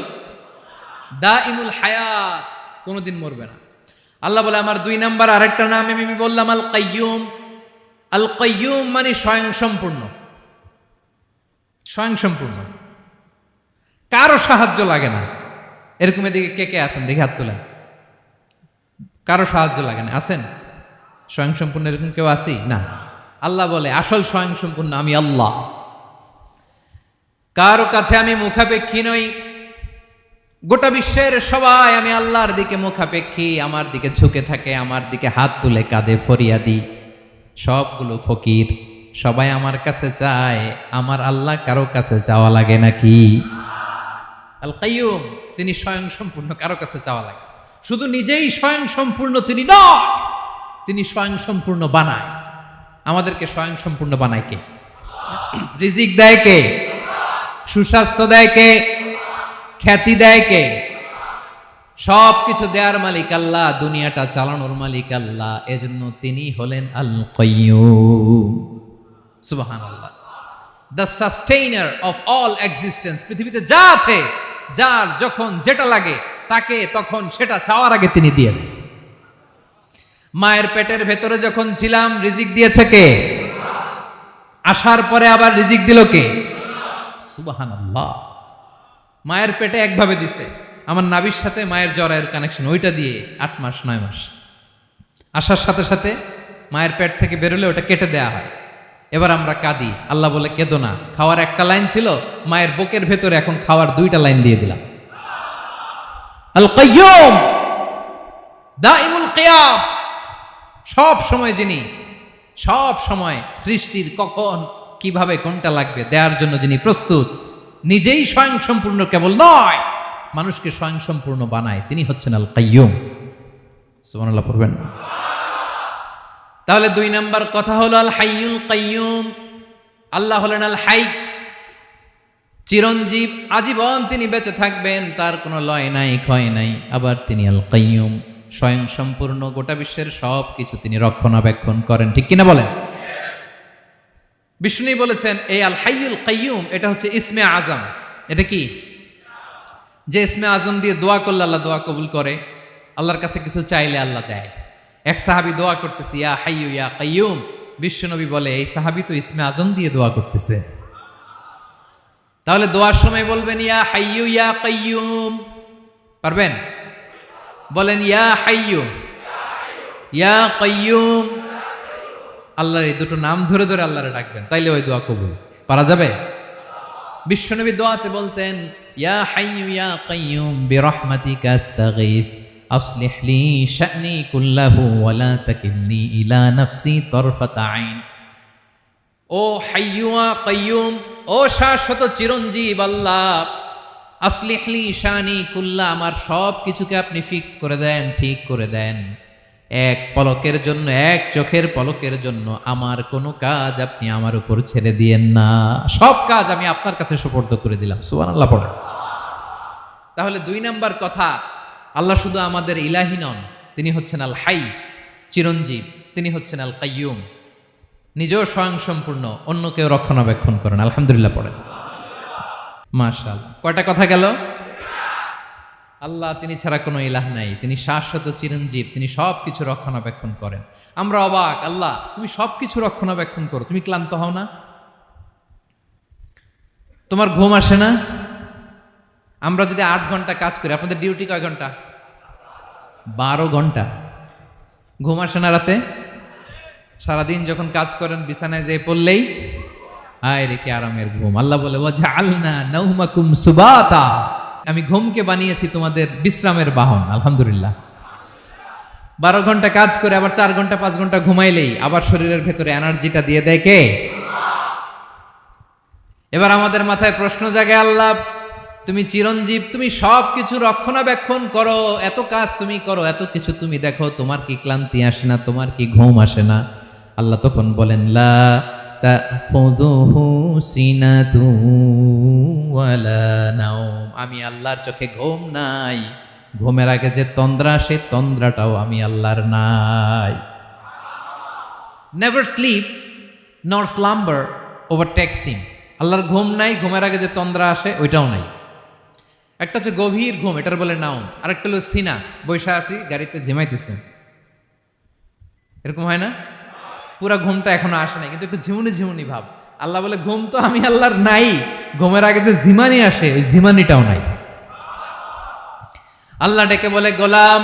দাইমুল হায়াত, কোনোদিন মরবে না। আল্লাহ বলে আমার 2 নাম্বার আরেকটা নাম আমি বললাম আল কাইয়ুম। আল কাইয়ুম মানে স্বয়ং সম্পূর্ণ, স্বয়ং সম্পূর্ণ, কারো সাহায্য লাগে না। এরকম এদিকে কে কে আছেন দেখে হাত তোলেন। কারো সাহায্য লাগে না, আছেন? স্বয়ং সম্পূর্ণ এরকম কেউ আছি না? আল্লাহ বলে আসল স্বয়ং সম্পূর্ণ আমি আল্লাহ। কারো কাছে আমি মুখাপেক্ষী নই। গোটা বিশ্বের সবাই আমি আল্লাহর দিকে মুখাপেক্ষী, আমার দিকে ঝুঁকে থাকে, আমার দিকে হাত তুলে কাঁধে ফরিয়াদি। সবগুলো ফকির, সবাই আমার কাছে চায়। আমার আল্লাহ কারো কাছে চাওয়া লাগে নাকি? আল কাইয়ুম, তিনি স্বয়ং সম্পূর্ণ, কারো কাছে চাওয়া লাগে। শুধু নিজেই স্বয়ং সম্পূর্ণ তিনি নয়, তিনি স্বয়ং সম্পূর্ণ বানায়। আমাদেরকে স্বয়ং সম্পূর্ণ বানায় কে? রিজিক দেয় কে? সুস্বাস্থ্য দেয় কে? খ্যাতি দেয় কে? সব কিছু দেওয়ার মালিক আল্লাহ, দুনিয়াটা চালানোর মালিক আল্লাহ। এজন্য তিনি হলেন আল কাইয়ুম। সুবহানাল্লাহ। The sustainer of all existence. পৃথিবীতে যা আছে যার যখন যেটা লাগে তাকে তখন সেটা চাওয়ার আগে তিনি দিয়ে দেন। মায়ের পেটের ভেতরে যখন ছিলাম রিজিক দিয়েছে কে? আসার পরে আবার রিজিক দিল কে? সুবহানাল্লাহ। মায়ের পেটে একভাবে দিছে, আমার নাভির সাথে মায়ের জরায়ুর কানেকশন, ওইটা দিয়ে 8 মাস 9 মাস আসার সাথে সাথে মায়ের পেট থেকে বেরোলে ওটা কেটে দেয়া হয়। এবার আমরা কাঁদি, আল্লাহ বলে কেঁদো না, খাওয়ার একটা লাইন ছিল, মায়ের বুকের ভেতরে এখন খাওয়ার 2টা লাইন দিয়ে দিলাম। আল কাইয়ুম দাইমুল কিয়াম, সব সময় যিনি, সব সময় সৃষ্টির কখন কিভাবে কোনটা লাগবে দেওয়ার জন্য যিনি প্রস্তুত, নিজেই স্বয়ংসম্পূর্ণ কেবল নয় মানুষকে স্বয়ংসম্পূর্ণ বানায়, তিনি হচ্ছেন আল কাইয়ুম। সুবহানাল্লাহ পড়বেন না? তাহলে 2 নাম্বার কথা হলো আল হাইয়ুল কাইয়ুম। আল্লাহ হলেন আল হাই, চিরঞ্জীব, আজীবন তিনি বেঁচে থাকবেন, তার কোনো লয় নাই ক্ষয় নাই। আবার তিনি আল কাইয়ুম, স্বয়ং সম্পূর্ণ, গোটা বিশ্বের সব কিছু তিনি রক্ষণাবেক্ষণ করেন, ঠিক কিনা বলেন? বিষ্ণু বলেছেন এই আল হাইয়ুল কাইয়ুম এটা হচ্ছে ইসমে আজম। এটা কি? যে ইসমে আজম দিয়ে দোয়া করলে আল্লাহ দোয়া কবুল করে, আল্লাহর কাছে কিছু চাইলে আল্লাহ দেয়। এক সাহাবী দোয়া করতেছে ইয়া হাইয়ু ইয়া কাইয়ুম, বিশ্বনবী বলে এই সাহাবী তো ইসমে আজম দিয়ে দোয়া করতেছে। তাহলে দোয়ার সময় বলবেন ইয়া হাইয়ু ইয়া কাইয়ুম, পারবেন? বলেন ইয়া হাইয়ু ইয়া কাইয়ুম। আল্লাহর এই দুটো নাম ধরে ধরে আল্লাহরে ডাকবেন, তাইলে ওই দোয়া কবুল। পারা যাবে? বিশ্বনবী দোয়াতে বলতেন ইয়া হাইয়ু ইয়া কাইয়ুম বিরহমাতিকা আস্তাগীথ আসলিহ লি শা'নি কুল্লাহু ওয়া লা তাকিলনি ইলা নাফসি তারফাতা আইন। ও হাইয়ু ওয়া কাইয়ুম, ও শাশ্বত চিরঞ্জীব আল্লাহ, আসলিহ লি শা'নি কুল্লা, আমার সব কিছুকে আপনি ফিক্স করে দেন, ঠিক করে দেন। এক পলকের জন্য, এক চোখের পলকের জন্য আমার কোনো কাজ আপনি আমার উপর ছেড়ে দিয়েন না, সব কাজ আমি আপনার কাছে সুপর্দ করে দিলাম। সুবহানাল্লাহ পড়ে। তাহলে 2 নাম্বার কথা, আল্লাহ শুধু আমাদের ইলাহি নন, তিনি হচ্ছেন আল হাই, চিরঞ্জীব, তিনি হচ্ছেন আল কাইয়ুম, নিজেও স্বয়ংসম্পূর্ণ, অন্যকেও রক্ষণাবেক্ষণ করেন। আলহামদুলিল্লাহ পড়েন। মাশাআল্লাহ। কয়টা কথা গেল? আল্লাহ তিনি ছাড়া কোনো ইলাহ নাই, তিনি শাশ্বত চিরঞ্জীব, তিনি সব কিছু রক্ষণাবেক্ষণ করেন। আমরা অবাক, আল্লাহ তুমি সব কিছু রক্ষণাবেক্ষণ করো, তুমি ক্লান্ত হও না? তোমার ঘুম আসে না? আমরা যদি 8 ঘন্টা কাজ করি, আপনাদের ডিউটি কয় ঘন্টা? 12 ঘন্টা। ঘুম আসে না রাতে? সারাদিন যখন কাজ করেন বিছানায় যেয়ে পড়লেই আয় রে কি আরামের ঘুম। আল্লাহ বলে ওয়াজআলনা নাওমাকুম সুবাতা, আমি ঘুমকে বানিয়েছি তোমাদের বিশ্রামের বাহন। আলহামদুলিল্লাহ। 12 ঘন্টা কাজ করে আবার 4 ঘন্টা 5 ঘন্টা ঘুমাইলেই আবার শরীরের ভেতরে এনার্জিটা দিয়ে দেয় কে? এবার আমাদের মাথায় প্রশ্ন জাগে, আল্লাহ তুমি চিরঞ্জীব, তুমি সব কিছু রক্ষণাবেক্ষণ করো, এত কাজ তুমি করো, এত কিছু তুমি দেখো, তোমার কি ক্লান্তি আসে না? তোমার কি ঘুম আসে না? আল্লাহ তখন বলেন লা তাখুযুহু সিনাতু ওয়ালা নাওম, আমি আল্লাহর চোখে ঘুম নাই, ঘুমের আগে যে তন্দ্রা, সে তন্দ্রাটাও আমি আল্লাহর নাই। নেভার স্লিপ নর স্লাম্বার ওভারটেকস হিম, আল্লাহর ঘুম নাই, ঘুমের আগে যে তন্দ্রা আসে ওইটাও নাই। একটা হচ্ছে গভীর ঘুম, এটার বলে নাওম, আর একটা হলো সিনা, বৈশা আছি গাড়িতে ঝিমাইতেছেন, এরকম হয় না? পুরা ঘুমটা এখনো আসে নাই, কিন্তু একটু ঝিমুনি ঝিমুনি ভাব। আল্লাহ বলে ঘুম তো আমি আল্লাহর নাই, ঘুমের আগে যে ঝিমানি আসে ওই ঝিমানিটাও নাই। আল্লাহ ডেকে বলে গোলাম,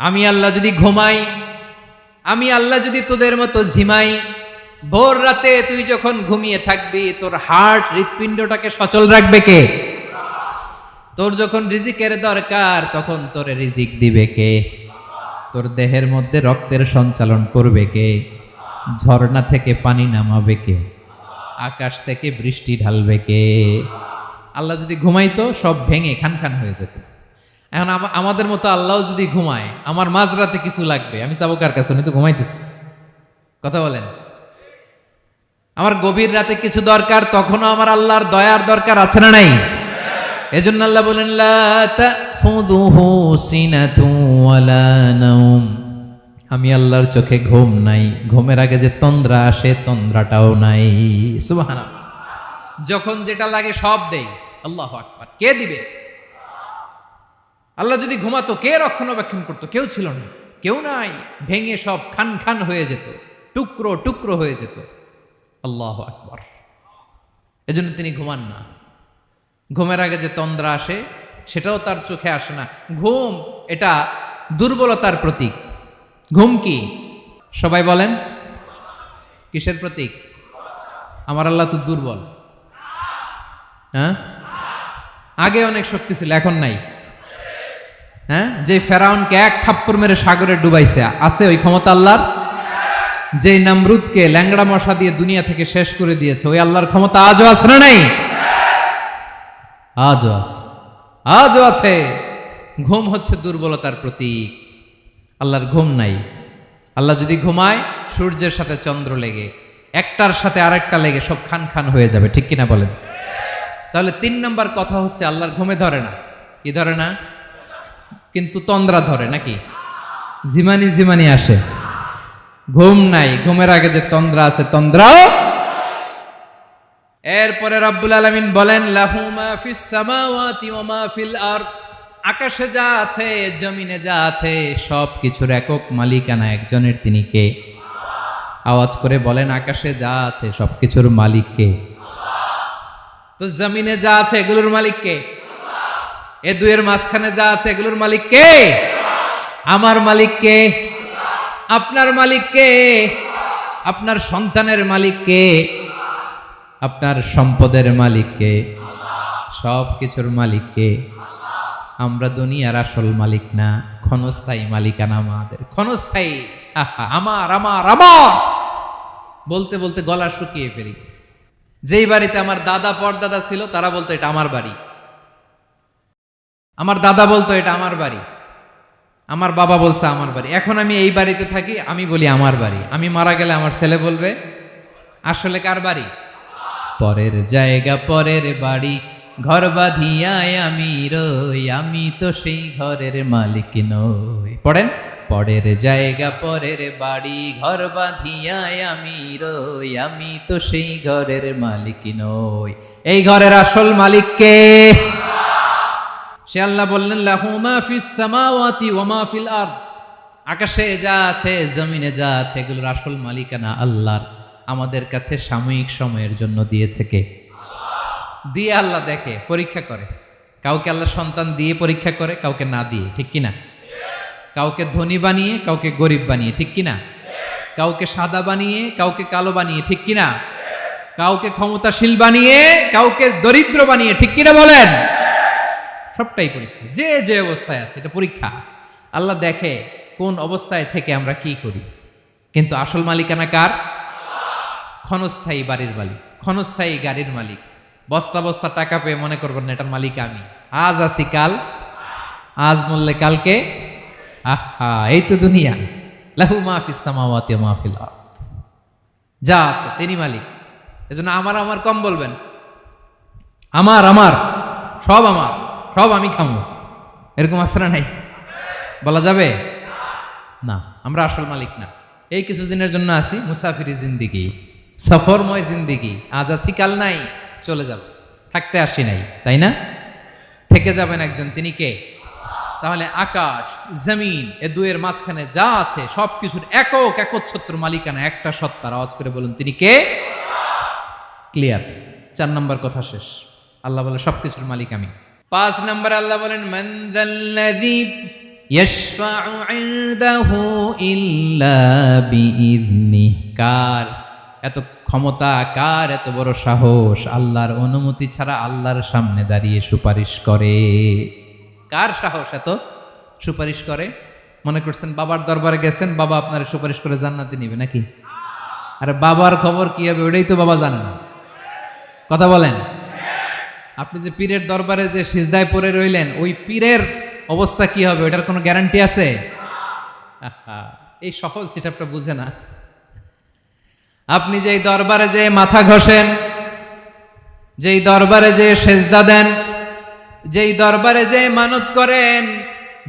আমি আল্লাহ যদি ঘুমাই, আমি আল্লাহ যদি তোদের মতো ঝিমাই, ভোর রাতে তুই যখন ঘুমিয়ে থাকবি তোর হার্ট, হৃৎপিণ্ডটাকে সচল রাখবে কে? তোর যখন রিজিকের দরকার তখন তোরে রিজিক দিবে কে? তোর দেহের মধ্যে রক্তের সঞ্চালন করবে কে? ঝর্ণা থেকে পানি নামাবে কে? আকাশ থেকে বৃষ্টি ঢালবে কে? আল্লাহ যদি ঘুমাইতো সব ভেঙে খান খান হয়ে যেত। এখন আমাদের মতো আল্লাহ যদি ঘুমায়, আমার মাঝরাতে কিছু লাগবে, আমি যাবো কার কাছে? উনি তো ঘুমাইতেছে। কথা বলেন। আমার গভীর রাতে কিছু দরকার, তখনও আমার আল্লাহর দয়ার দরকার আছে না নাই? এজন্য আল্লাহ বলেন লা তাখুযুহু সিনাতু ওয়ালা নাওম, আমি আল্লাহর চোখে ঘুম নাই, ঘুমের আগে যে তন্দ্রা আসে তন্দ্রাটাও নাই। সুবহানাল্লাহ। যখন যেটা লাগে সব দেই। আল্লাহু আকবার। কে দিবে? আল্লাহ যদি ঘুমাতো কে রক্ষণাবেক্ষণ করতো? কেউ ছিল না, কেউ নাই। ভেঙে সব খান খান হয়ে যেত, টুকরো টুকরো হয়ে যেত। আল্লাহু আকবার। এজন্য তিনি ঘুমান না। ঘুমের আগে যে তন্দ্রা আসে সেটাও তার চোখে আসে না। ঘুম এটা দুর্বলতার প্রতীক। ঘুম কি? সবাই বলেন, কিসের প্রতীক? আমার আল্লাহ তো দুর্বল। হ্যাঁ, আগে অনেক শক্তি ছিল, এখন নাই। হ্যাঁ, যে ফেরাউনকে এক থাপ্পড় মেরে সাগরে ডুবাইছে, আছে ওই ক্ষমতা আল্লাহর? যে নামরুদকে ল্যাংড়া মশা দিয়ে দুনিয়া থেকে শেষ করে দিয়েছে, ওই আল্লাহর ক্ষমতা আজও আছে না নাই? আজও আছে, আজও আছে। ঘুম হচ্ছে দুর্বলতার প্রতীক। আল্লাহর ঘুম নাই। আল্লাহ যদি ঘুমায়, সূর্যের সাথে চন্দ্র লেগে, একটার সাথে আরেকটা লেগে সব খান খান হয়ে যাবে, ঠিক কিনা বলেন? তাহলে 3 নম্বর কথা হচ্ছে আল্লাহর ঘুমে ধরে না। কি ধরে না? কিন্তু তন্দ্রা ধরে নাকি? জিমানি জিমানি আসে। ঘুম নাই, ঘুমের আগে যে তন্দ্রা আছে, তন্দ্রাও। এরপরে রব্বুল আলামিন বলেন, লাহু মা ফিস সামাওয়াতি ওয়া মা ফিল আরদ। আকাশে যা আছে, জমিনে যা আছে, সব কিছুর একক মালিকানা একজনের। তিনি কে? আওয়াজ করে বলেন, আকাশে যা আছে সবকিছুর মালিক কে? তো জমিনে যা আছে এগুলোর মালিক কে? এ দুয়ের মাঝখানে যা আছে এগুলোর মালিক কে? আমার মালিক কে? আপনার মালিক কে? আপনার সন্তানের মালিক কে? আপনার সম্পদের মালিক কে? সব কিছুর মালিক কে? আমরা দুনিয়ার আসল মালিক না, ক্ষণস্থায়ী মালিকানা আমাদের। ক্ষণস্থায়ী। আমার আমার আমার বলতে বলতে গলা শুকিয়ে ফেলি। যেই বাড়িতে আমার দাদা পরদাদা ছিল, তারা বলতো এটা আমার বাড়ি। আমার দাদা বলতো এটা আমার বাড়ি, আমার বাবা বলছে আমার বাড়ি। এখন আমি এই বাড়িতে থাকি, আমি বলি আমার বাড়ি। আমি মারা গেলে আমার ছেলে বলবে আসলে কার বাড়ি? পরের জায়গা পরের বাড়ি, ঘর বাঁধিয়ায় আমি রই, আমি তো সেই ঘরের মালিক নই। পড়েন, পরের জায়গা পরের বাড়ি, ঘর বাঁধিয়ায় আমি রই, আমি তো সেই ঘরের মালিক নই। এই ঘরের আসল মালিক কে? সে আল্লাহ বললেন, লাহু মা ফিস সামাওয়াতি ওয়া মা ফিল আরদ। আকাশে যা আছে, জমিনে যা আছে, এগুলোর আসল মালিকানা আল্লাহর। আমাদের কাছে সাময়িক সময়ের জন্য দিয়েছে কে? দিয়ে আল্লাহ দেখে, পরীক্ষা করে। কাউকে আল্লাহ সন্তান দিয়ে পরীক্ষা করে, কাউকে না দিয়ে, ঠিক কিনা? কাউকে ধনী বানিয়ে, কাউকে গরিব বানিয়ে, ঠিক কিনা? কাউকে সাদা বানিয়ে, কাউকে কালো বানিয়ে, ঠিক কিনা? কাউকে ক্ষমতাশীল বানিয়ে, কাউকে দরিদ্র বানিয়ে, ঠিক কিনা বলেন? সবটাই পরীক্ষা। যে যে অবস্থায় আছে এটা পরীক্ষা। আল্লাহ দেখে কোন অবস্থায় থেকে আমরা কি করি। কিন্তু আসল মালিকানা কার? ক্ষণস্থায়ী বাড়ির মালিক, ক্ষণস্থায়ী গাড়ির মালিক। বস্তা বস্তা টাকা পেয়ে মনে করবেন না এটার মালিক আমি। আজ আছি কাল, আজ মরলে কালকে। আহা, এই তো দুনিয়া। লাহু মা ফিস সামাওয়াতি ওয়া মা ফিল আরদ। যা আছে তিনি মালিক। এজন্য আমার আমার কম বলবেন। আমার আমার সব আমার, সব আমি খামো, এরকম আসরা নাই? বলা যাবে না। আমরা আসল মালিক না। এই কিছুদিনের জন্য আসি, মুসাফিরি জিন্দিগি, সফরময় জিন্দিগি। আজ আছি কাল নাই, চলে যাব। থাকতে আসি নাই, তাই না? থেকে যাবেন একজন, তিনি কে? তাহলে আকাশ জমিন এ দুয়ের মাঝখানে যা আছে সবকিছুর একক একচ্ছত্র মালিকানা একটা সত্তার। আওয়াজ করে বলুন, তিনি কে? ক্লিয়ার। 4 নম্বর কথা শেষ। আল্লাহ বলে সবকিছুর মালিক আমি। 5 নম্বর আল্লাহ বলেন, মান যাল্লাযী ইয়াশফাউ ইনদাহু ইল্লা বিইذনিহি। কার এত ক্ষমতা, কার এত বড় সাহস, আল্লাহর অনুমতি ছাড়া আল্লাহর সামনে দাঁড়িয়ে সুপারিশ করে? কার সাহস এত সুপারিশ করে? মনে করছেন বাবার দরবারে গেছেন, বাবা আপনার সুপারিশ করে জান্নাতে নিবে নাকি? আরে বাবার খবর কি হবে ওটাই তো বাবা জানে না। কথা বলেন। আপনি যে পীরের দরবারে যে সিজদায় পড়ে রইলেন, ওই পীরের অবস্থা কি হবে ওটার কোনো গ্যারান্টি আছে? এই সহজ হিসাবটা বুঝে না। আপনি যেই দরবারে যে মাথা ঘষেন, যেই দরবারে যে সেজদা দেন, যেই দরবারে যে মানত করেন,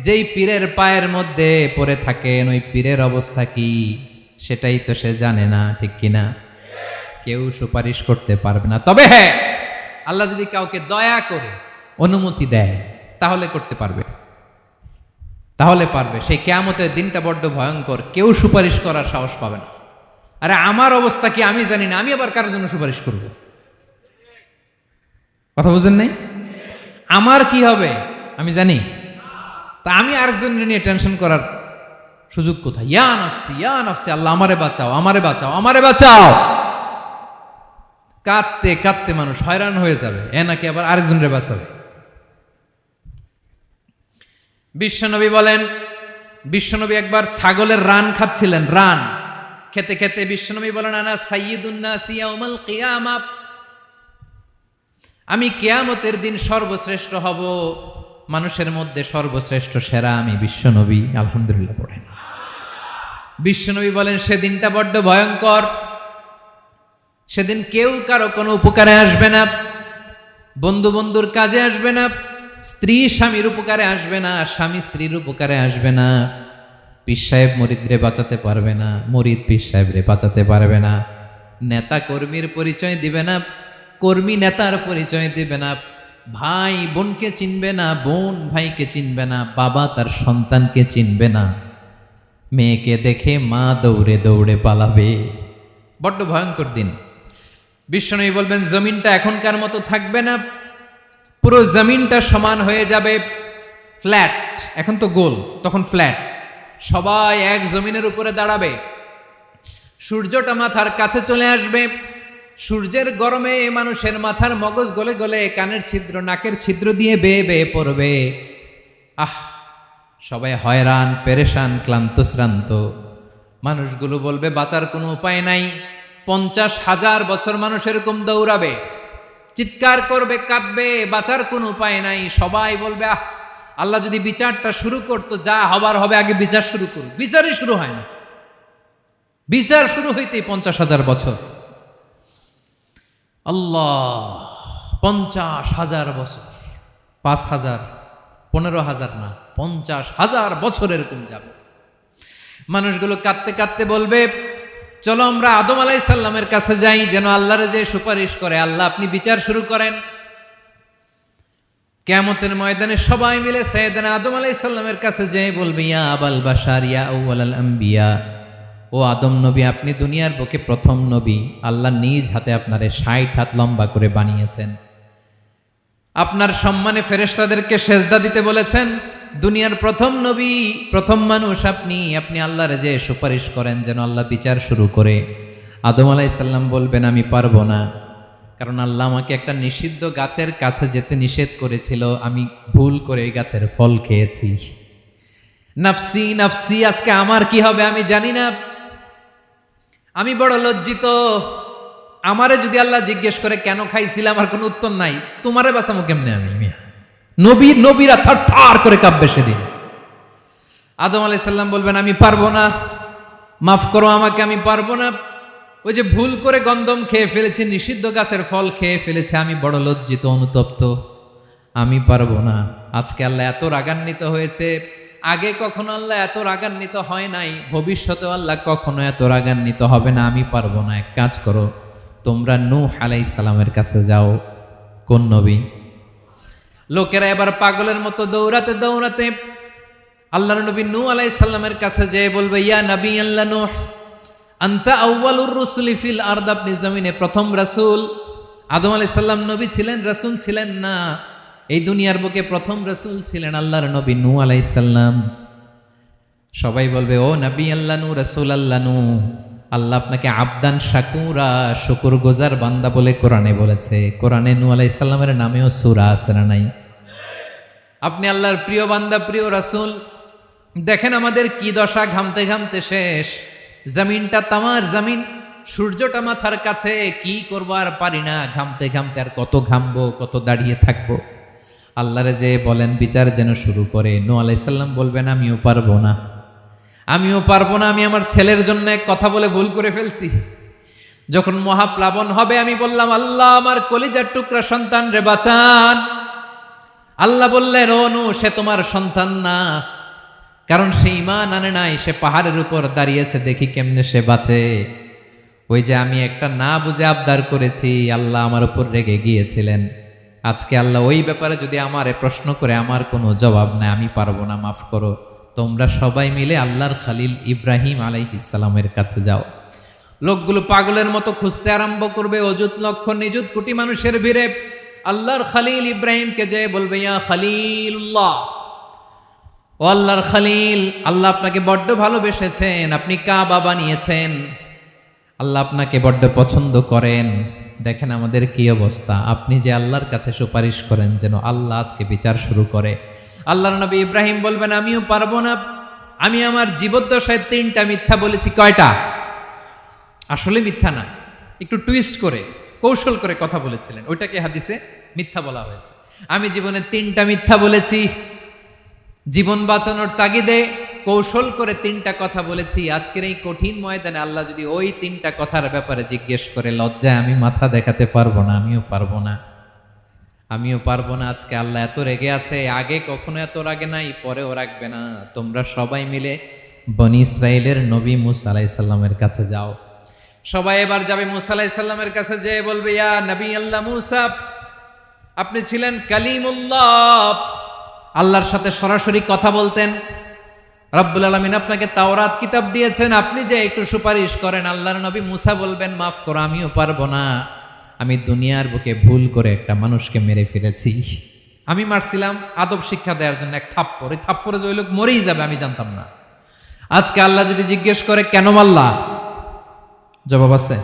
যেই পীরের পায়ের মধ্যে পড়ে থাকেন, ওই পীরের অবস্থা কি সেটাই তো সে জানে না, ঠিক কিনা? কেউ সুপারিশ করতে পারবে না। তবে হ্যাঁ, আল্লাহ যদি কাউকে দয়া করে অনুমতি দেয় তাহলে করতে পারবে, তাহলে পারবে। সেই কিয়ামতের দিনটা বড্ড ভয়ঙ্কর, কেউ সুপারিশ করার সাহস পাবে না। আরে আমার অবস্থা কি আমি জানি না, আমি আবার কারোর জন্য সুপারিশ করব? কথা বুঝেন নাই? আমার কি হবে আমি জানি, তা আমি আরেকজনের নিয়ে টেনশন করার সুযোগ কোথায়? ইয়া নাফসি, আল্লাহ আমারে বাঁচাও, আমারে বাঁচাও, আমারে বাঁচাও। কাঁদতে কাঁদতে মানুষ হয়রান হয়ে যাবে, এ নাকি আবার আরেকজনের বাঁচাবে। বিশ্বনবী বলেন, বিশ্বনবী একবার ছাগলের রান খাচ্ছিলেন, রান খেতে খেতে বিশ্বনবী বলেন, আনা সাইয়্যিদুন নাসি ইয়াউমাল কিয়ামাহ, আমি কিয়ামতের দিন সর্বশ্রেষ্ঠ হব, মানুষের মধ্যে সর্বশ্রেষ্ঠ সেরা আমি বিশ্বনবী। আলহামদুলিল্লাহ পড়েন। বিশ্বনবী বলেন, সেদিনটা বড্ড ভয়ঙ্কর, সেদিন কেউ কারো কোনো উপকারে আসবে না, বন্ধু বন্ধুর কাজে আসবে না, স্ত্রী স্বামীর উপকারে আসবে না, স্বামী স্ত্রীর উপকারে আসবে না, পীর সাহেব মুরিদরে বাঁচাতে পারবে না, মুরিদ পীর সাহেবরে বাঁচাতে পারবে না, নেতা কর্মীর পরিচয় দিবে না, কর্মী নেতার পরিচয় দিবে না, ভাই বোনকে চিনবে না, বোন ভাইকে চিনবে না, বাবা তার সন্তানকে চিনবে না, মেয়েকে দেখে মা দৌড়ে দৌড়ে পালাবে। বড্ড ভয়ঙ্কর দিন। বিশ্বনবী বলবেন, জমিনটা এখনকার মতো থাকবে না, পুরো জমিনটা সমান হয়ে যাবে, ফ্ল্যাট। এখন তো গোল, তখন ফ্ল্যাট। সবাই এক জমিনের উপরে দাঁড়াবে, সূর্যটা মাথার কাছে চলে আসবে, সূর্যের গরমে মানুষের মাথার মগজ গলে গলে কানের ছিদ্র নাকের ছিদ্র দিয়ে বেয়ে বেয়ে পড়বে। সবাই হয়রান, পেরেশান, ক্লান্ত শ্রান্ত। মানুষগুলো বলবে বাঁচার কোনো উপায় নাই। 50,000 বছর মানুষ এরকম দৌড়াবে, চিৎকার করবে, কাঁদবে, বাঁচার কোনো উপায় নাই। সবাই বলবে, আল্লাহ যদি বিচারটা শুরু করতো, যা হবার হবে, আগে বিচার শুরু করুক। বিচারই শুরু হয় না, বিচার শুরু হইতেই 50,000 বছর। আল্লাহ, 50,000 বছর, 5,000, 15,000 না, 50,000 বছর এরকম যাবে। মানুষগুলো কাঁদতে কাঁদতে বলবে, চলো আমরা আদম আলাইহিস সালামের কাছে যাই, যেন আল্লাহরে যে সুপারিশ করে, আল্লাহ আপনি বিচার শুরু করেন। কিয়ামতের ময়দানে সবাই মিলে সাইয়েদনা আদম আলাইহিস সালামের কাছে যেয়ে বলবে, ইয়া আবাল বাশার, ইয়া আউয়ালাল আম্বিয়া, ও আদম নবী, আপনি দুনিয়ার বুকে প্রথম নবী। আল্লাহ নিজ হাতে আপনারে 60 হাত লম্বা করে বানিয়েছেন, আপনার সম্মানে ফেরেশতাদেরকে সেজদা দিতে বলেছেন। দুনিয়ার প্রথম নবী, প্রথম মানুষ আপনি, আপনি আল্লাহর যে সুপারিশ করেন যেন আল্লাহ বিচার শুরু করে। আদম আলাইহিস সালাম বলবেন, আমি পারবো না, কারণ আল্লাহ আমাকে একটা নিষিদ্ধ গাছের কাছে যেতে নিষেধ করেছিল, আমি ভুল করে এই গাছের ফল খেয়েছি। নাফসি নাফসি, আজকে আমার কি হবে আমি জানি না, আমি বড় লজ্জিত। আমারে যদি আল্লাহ জিজ্ঞেস করে কেন খাইছিলাম, আমার কোনো উত্তর নাই, তোমারে বাঁচামো কেমনে আমি? নবীরা থার থার করে কাঁপবে সেদিন। আদম আলাইহিস সালাম বলবেন, আমি পারবো না, মাফ করো আমাকে, আমি পারবো না। ওই যে ভুল করে গন্ধম খেয়ে ফেলেছি, নিষিদ্ধ গাছের ফল খেয়ে ফেলেছে, আমি বড় লজ্জিত, অনুতপ্ত, আমি পারবো না। আজকে আল্লাহ এত রাগান্বিত হয়েছে, আগে কখনো আল্লাহ এত রাগান্বিত হয় নাই, ভবিষ্যতেও আল্লাহ কখনো এত রাগান্বিত হবে না। আমি পারবো না, এক কাজ করো, তোমরা নূহ আলাইহিস সালামের কাছে যাও। কোন নবী? লোকেরা এবার পাগলের মতো দৌড়াতে দৌড়াতে আল্লাহর নবী নূহ আলাইহিস সালামের কাছে যেয়ে বলবে, ইয়া নবী আল্লাহ নূহ, আনতা আউয়ালুর রুসুলি ফিল আরদ, আপনি জমিনে প্রথম রাসূল। আদম আলাইহিস সালাম নবী ছিলেন, রাসূল ছিলেন না, এই দুনিয়ার বুকে প্রথম রাসূল ছিলেন আল্লাহর নবী নূহ আলাইহিস সালাম। সবাই বলবে, ও নবী আল্লাহ নূহ, রাসূল আল্লাহ নূহ, আল্লাহ আপনাকে আবদান শাকুরা, শুকর গুজার বান্দা বলে কোরআনে বলেছে। কোরআনে নূহ আলাইহিস সালামের নামেও সূরা আছে না নাই? আপনি আল্লাহর প্রিয় বান্দা, প্রিয় রাসূল। দেখেন আমাদের কি দশা, ঘামতে ঘামতে শেষ, জমিনটা তামার জমিন, সূর্যটা মাথার কাছে, কি করবো আর পারি না, ঘামতে ঘামতে আর কত ঘামবো, কত দাঁড়িয়ে থাকবো। আল্লাহরে যে বলেন বিচার যেন শুরু করে। নূহ আলাইহিস সালাম বলবেন, আমিও পারবো না, আমিও পারবো না, আমি আমার ছেলের জন্য এক কথা বলে ভুল করে ফেলছি। যখন মহাপ্লাবন হবে আমি বললাম, আল্লাহ আমার কলিজার টুকরা সন্তান রে বাঁচান। আল্লাহ বললেন, ও নূহ, সে তোমার সন্তান না, কারণ সে ঈমান আনে নাই, সে পাহাড়ের উপর দাঁড়িয়েছে, দেখি কেমনে সে বাঁচে। ওই যে আমি একটা না বুঝে আবদার করেছি, আল্লাহ আমার উপর রেগে গিয়েছিলেন। আজকে আল্লাহ ওই ব্যাপারে যদি আমারে প্রশ্ন করে, আমার কোনো জবাব নাই, আমি পারবো না, মাফ করো। তোমরা সবাই মিলে আল্লাহর খালিল ইব্রাহিম আলাইহিস সালামের কাছে যাও। লোকগুলো পাগলের মতো খুঁজতে আরম্ভ করবে, অযুত লক্ষ নিযুত কোটি মানুষের ভিড়ে আল্লাহর খালিল ইব্রাহিমকে যে বলবে, ইয়া খালিলুল্লাহ, ও আল্লাহর খালিল, আল্লাহ আপনাকে বড্ড ভালোবেসেছেন, আপনি কাবা বানিয়েছেন, আল্লাহ আপনাকে বড্ড পছন্দ করেন। দেখেন আমাদের কি অবস্থা। আপনি যে আল্লাহর কাছে সুপারিশ করেন যেন আল্লাহ আজকে বিচার শুরু করে। আল্লাহর নবী ইব্রাহিম বলবেন, আমিও পারবো না, আমি আমার জীবদ্দশায় 3টা মিথ্যা বলেছি। কয়টা? আসলে মিথ্যা না, একটু টুইস্ট করে কৌশল করে কথা বলেছিলেন, ওইটাকে হাদিসে মিথ্যা বলা হয়েছে। আমি জীবনে 3টা মিথ্যা বলেছি, জীবন বাঁচানোর তাগিদে কৌশল করে 3টা কথা বলেছি। আজকের এই কঠিন ময়দানে আল্লাহ যদি ওই 3টা কথার ব্যাপারে জিজ্ঞেস করে, লজ্জায় আমি মাথা দেখাতে পারবো না, আমিও পারবো না, আমিও পারবো না। আজকে আল্লাহ এত রেগে আছে, আগে কখনো এত রাগে নাই, পরেও রাখবে না। তোমরা সবাই মিলে বনি ইসরাইলের নবী মুসা আলাইহিস সালামের কাছে যাও। সবাই এবার যাবে মুসা আলাইহিস সালামের কাছে, যেয়ে বলবে, ইয়া নবী আল্লাহ মুসা, আপনি ছিলেন কালিমুল্লাহ, আল্লাহর সাথে সরাসরি কথা বলতেন। রব্বুল আলামিন আপনাকে তাওরাত কিতাব দিয়েছেন, আপনি যে একটু সুপারিশ করেন। আল্লাহর নবী মুসা বলবেন, মাফ করো, আমিও পারবো না, আমি দুনিয়ার বুকে ভুল করে একটা মানুষকে মেরে ফেলেছি। আমি মারছিলাম আদব শিক্ষা দেওয়ার জন্য এক থাপ্পড়, এই থাপ্পড়ে যে ওই লোক মরেই যাবে আমি জানতাম না। আজকে আল্লাহ যদি জিজ্ঞেস করে কেন মারলা, জবাব আছে?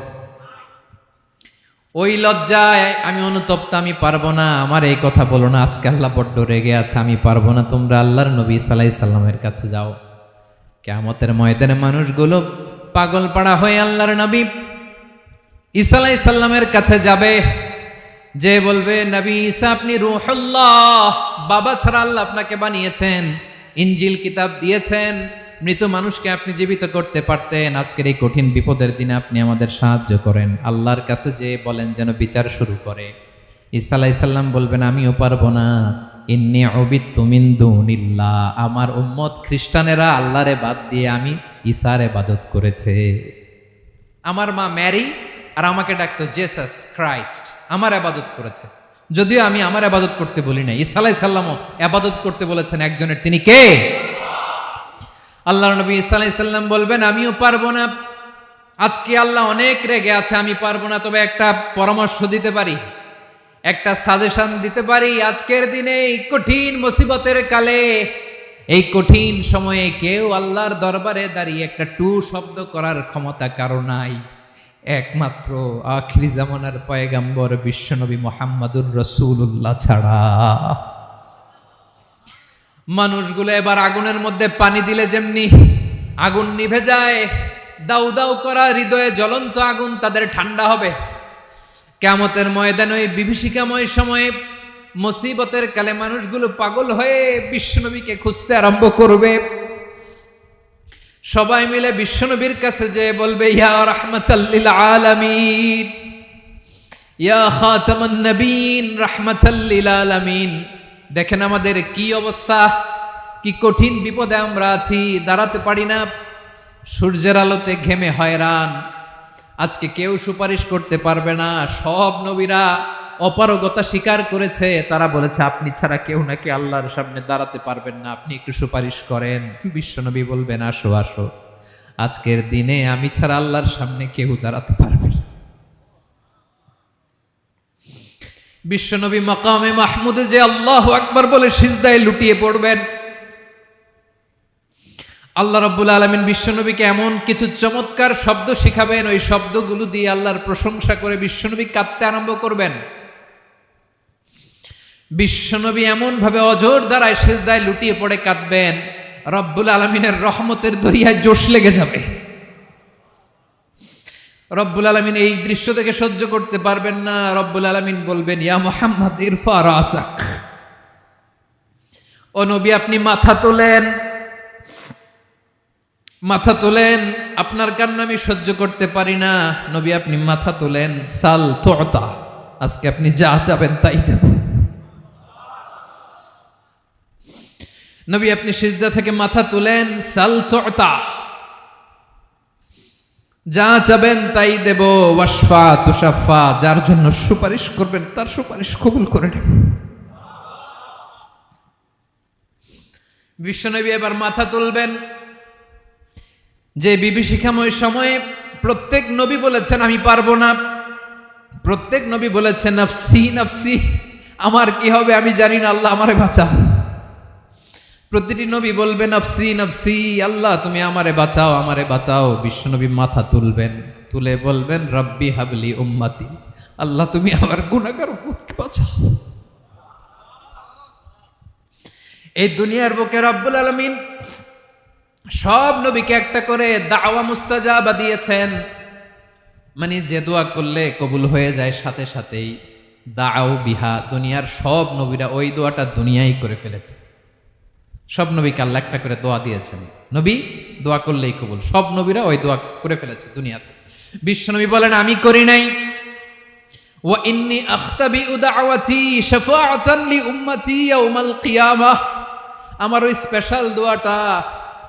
ওই লজ্জায় আমি অনুতপ্ত, আমি পারবো না, আমার এই কথা বলো না। আজকে আল্লাহ বড্ড রেগে আছে, আমি পারবো না, তোমরা আল্লাহর নবী ঈসা আলাইহিস সালামের কাছে যাও। কিয়ামতের ময়দানে মানুষগুলো পাগল পাড়া হয়ে আল্লাহর নবী ঈসা আলাইহিস সালামের কাছে যাবে, যে বলবে, নবী ঈসা আপনি রূহুল্লাহ, বাবা ছাড়া আল্লাহ আপনাকে বানিয়েছেন, ইনজিল কিতাব দিয়েছেন, মৃত মানুষকে আপনি জীবিত করতে পারতেন। আজকের এই কঠিন বিপদের দিনে আপনি আমাদের সাহায্য করেন। আল্লাহর কাছে যে বলেন যেন বিচার শুরু করে। ঈসা আলাইহিস সালাম বলবেন, আমিও পারবো না, ইন্নী উবিদতু মিন দুনিল্লাহ, আমার উম্মত খ্রিস্টানেরা আল্লাহরে বাদ দিয়ে আমি ঈসার ইবাদত করেছে। আমার মা ম্যারি আর আমাকে ডাকতো জেসাস ক্রাইস্ট, আমার ইবাদত করেছে, যদিও আমি আমার ইবাদত করতে বলি না। ঈসা আলাইহিস সালামও ইবাদত করতে বলেছেন একজনের, তিনি কে? আল্লাহর নবী ঈসা আলাইহিস সালাম বলবেন, আমিও পারবো না, আজকে আল্লাহ অনেক রেগে আছে, আমি পারবো না, তবে একটা পরামর্শ দিতে পারি, একটা সাজেশন দিতে পারি। আজকের দিনে এই কঠিন মুসিবতের কালে, এই কঠিন সময়ে কেউ আল্লাহর দরবারে দাঁড়িয়ে একটা টু শব্দ করার ক্ষমতা কারো নাই, একমাত্র আখিরি জামানার পয়গাম্বর বিশ্বনবী মুহাম্মদুর রাসূলুল্লাহ ছাড়া। মানুষগুলো এবার আগুনের মধ্যে পানি দিলে যেমনি আগুন নিভে যায়, দাউ দাউ করা হৃদয়ে জ্বলন্ত আগুন তাদের ঠান্ডা হবে। কিয়ামতের ময়দানে ওই বিভীষিকাময় সময়ে মুসিবতের কালে মানুষগুলো পাগল হয়ে বিশ্বনবীকে খুঁজতে আরম্ভ করবে। সবাই মিলে বিশ্বনবীর কাছে যে বলবে, ইয়া রাহমাতাল লিল আলামিন, ইয়া খাতামান নবীন, রাহমাতাল লিল আলামিন। দেখেন আমাদের কি অবস্থা, কি কঠিন বিপদে আমরা আছি, দাঁড়াতে পারি না, সূর্যের আলোতে ঘেমে হয়রান। আজকে কেউ সুপারিশ করতে পারবে না। সব নবীরা অপারগতা স্বীকার করেছে, তারা বলেছে আপনি ছাড়া কেউ নাকি আল্লাহর সামনে দাঁড়াতে পারবেন না, আপনি একটু সুপারিশ করেন। বিশ্বনবী বলবেন, আসো আসো, আজকের দিনে আমি ছাড়া আল্লাহর সামনে কেউ দাঁড়াতে পারবে না। বিশ্বনবী মাকামে মাহমুদে যে আল্লাহু আকবার বলে সিজদায় লুটিয়ে পড়বেন। আল্লাহ রাব্বুল আলামিন বিশ্বনবীকে এমন কিছু চমৎকার শব্দ শিখাবেন, ওই শব্দগুলো দিয়ে আল্লাহর প্রশংসা করে বিশ্বনবী কাঁদতে আরম্ভ করবেন। বিশ্বনবী এমন ভাবে অজর দ্বারায় সিজদায় লুটিয়ে পড়ে কাঁদবেন, রব্বুল আলামিনের রহমতের দরিয়ায় জোশ লেগে যাবে। রব্বুল আলামিন এই দৃশ্য থেকে সহ্য করতে পারবেন না। রব্বুল আলামিন বলবেন, ইয়া মুহাম্মদ ইরফা রাসাক, ও নবী আপনি মাথা তোলেন, মাথা তোলেন, আপনার কান্না আমি সহ্য করতে পারি না। নবী আপনি মাথা তোলেন, সাল তুতা, আজকে আপনি যা চাবেন তাই দেব। নবী আপনি সিজদা থেকে মাথা তুলেন, সাল তুতা, যা চাবেন তাই দেব, ওয়াশফা তুশাফা, যার জন্য সুপারিশ করবেন তার সুপারিশ কবুল করে নেব। বিশ্বনবী এবার মাথা তুলবেন। যে বিভীষিকাময় সময়ে প্রত্যেক নবী বলেছেন আমি পারবো না, প্রত্যেক নবী বলেছেন নফসি নফসি, আমার কি হবে আমি জানি না, আল্লাহ আমারে বাঁচাও। প্রতিটি নবী বলবেন নফসি নফসি, আল্লাহ তুমি আমারে বাঁচাও আমারে বাঁচাও। বিশ্বনবী মাথা তুলবেন, তুলে বলবেন রব্বি হাবলি উম্মতি, আল্লাহ তুমি আমার গুনাহগার উম্মতকে বাঁচাও। এই দুনিয়ার বুকে রব্বুল আলামিন সব নবীকে একটা করে দাওয়া মুস্তাজাবা দিয়েছেন, মানে যে দোয়া করলে কবুল হয়ে যায় সাথে সাথেই। দাও বিহা, দুনিয়ার সব নবীরা ওই দোয়াটা দুনিয়ায় করে ফেলেছে। সব নবীকে আল্লাহ একটা করে দোয়া দিয়েছেন, নবী দোয়া করলেই কবুল। সব নবীরা ওই দোয়া করে ফেলেছে দুনিয়াতে। বিশ্বনবী বলেন আমি করি নাই। ওয়া ইন্নী আখতাবিউ দাওয়াতি শাফাআতান লি উম্মতি ইয়াউমাল কিয়ামাহ, আমার ওই স্পেশাল দোয়াটা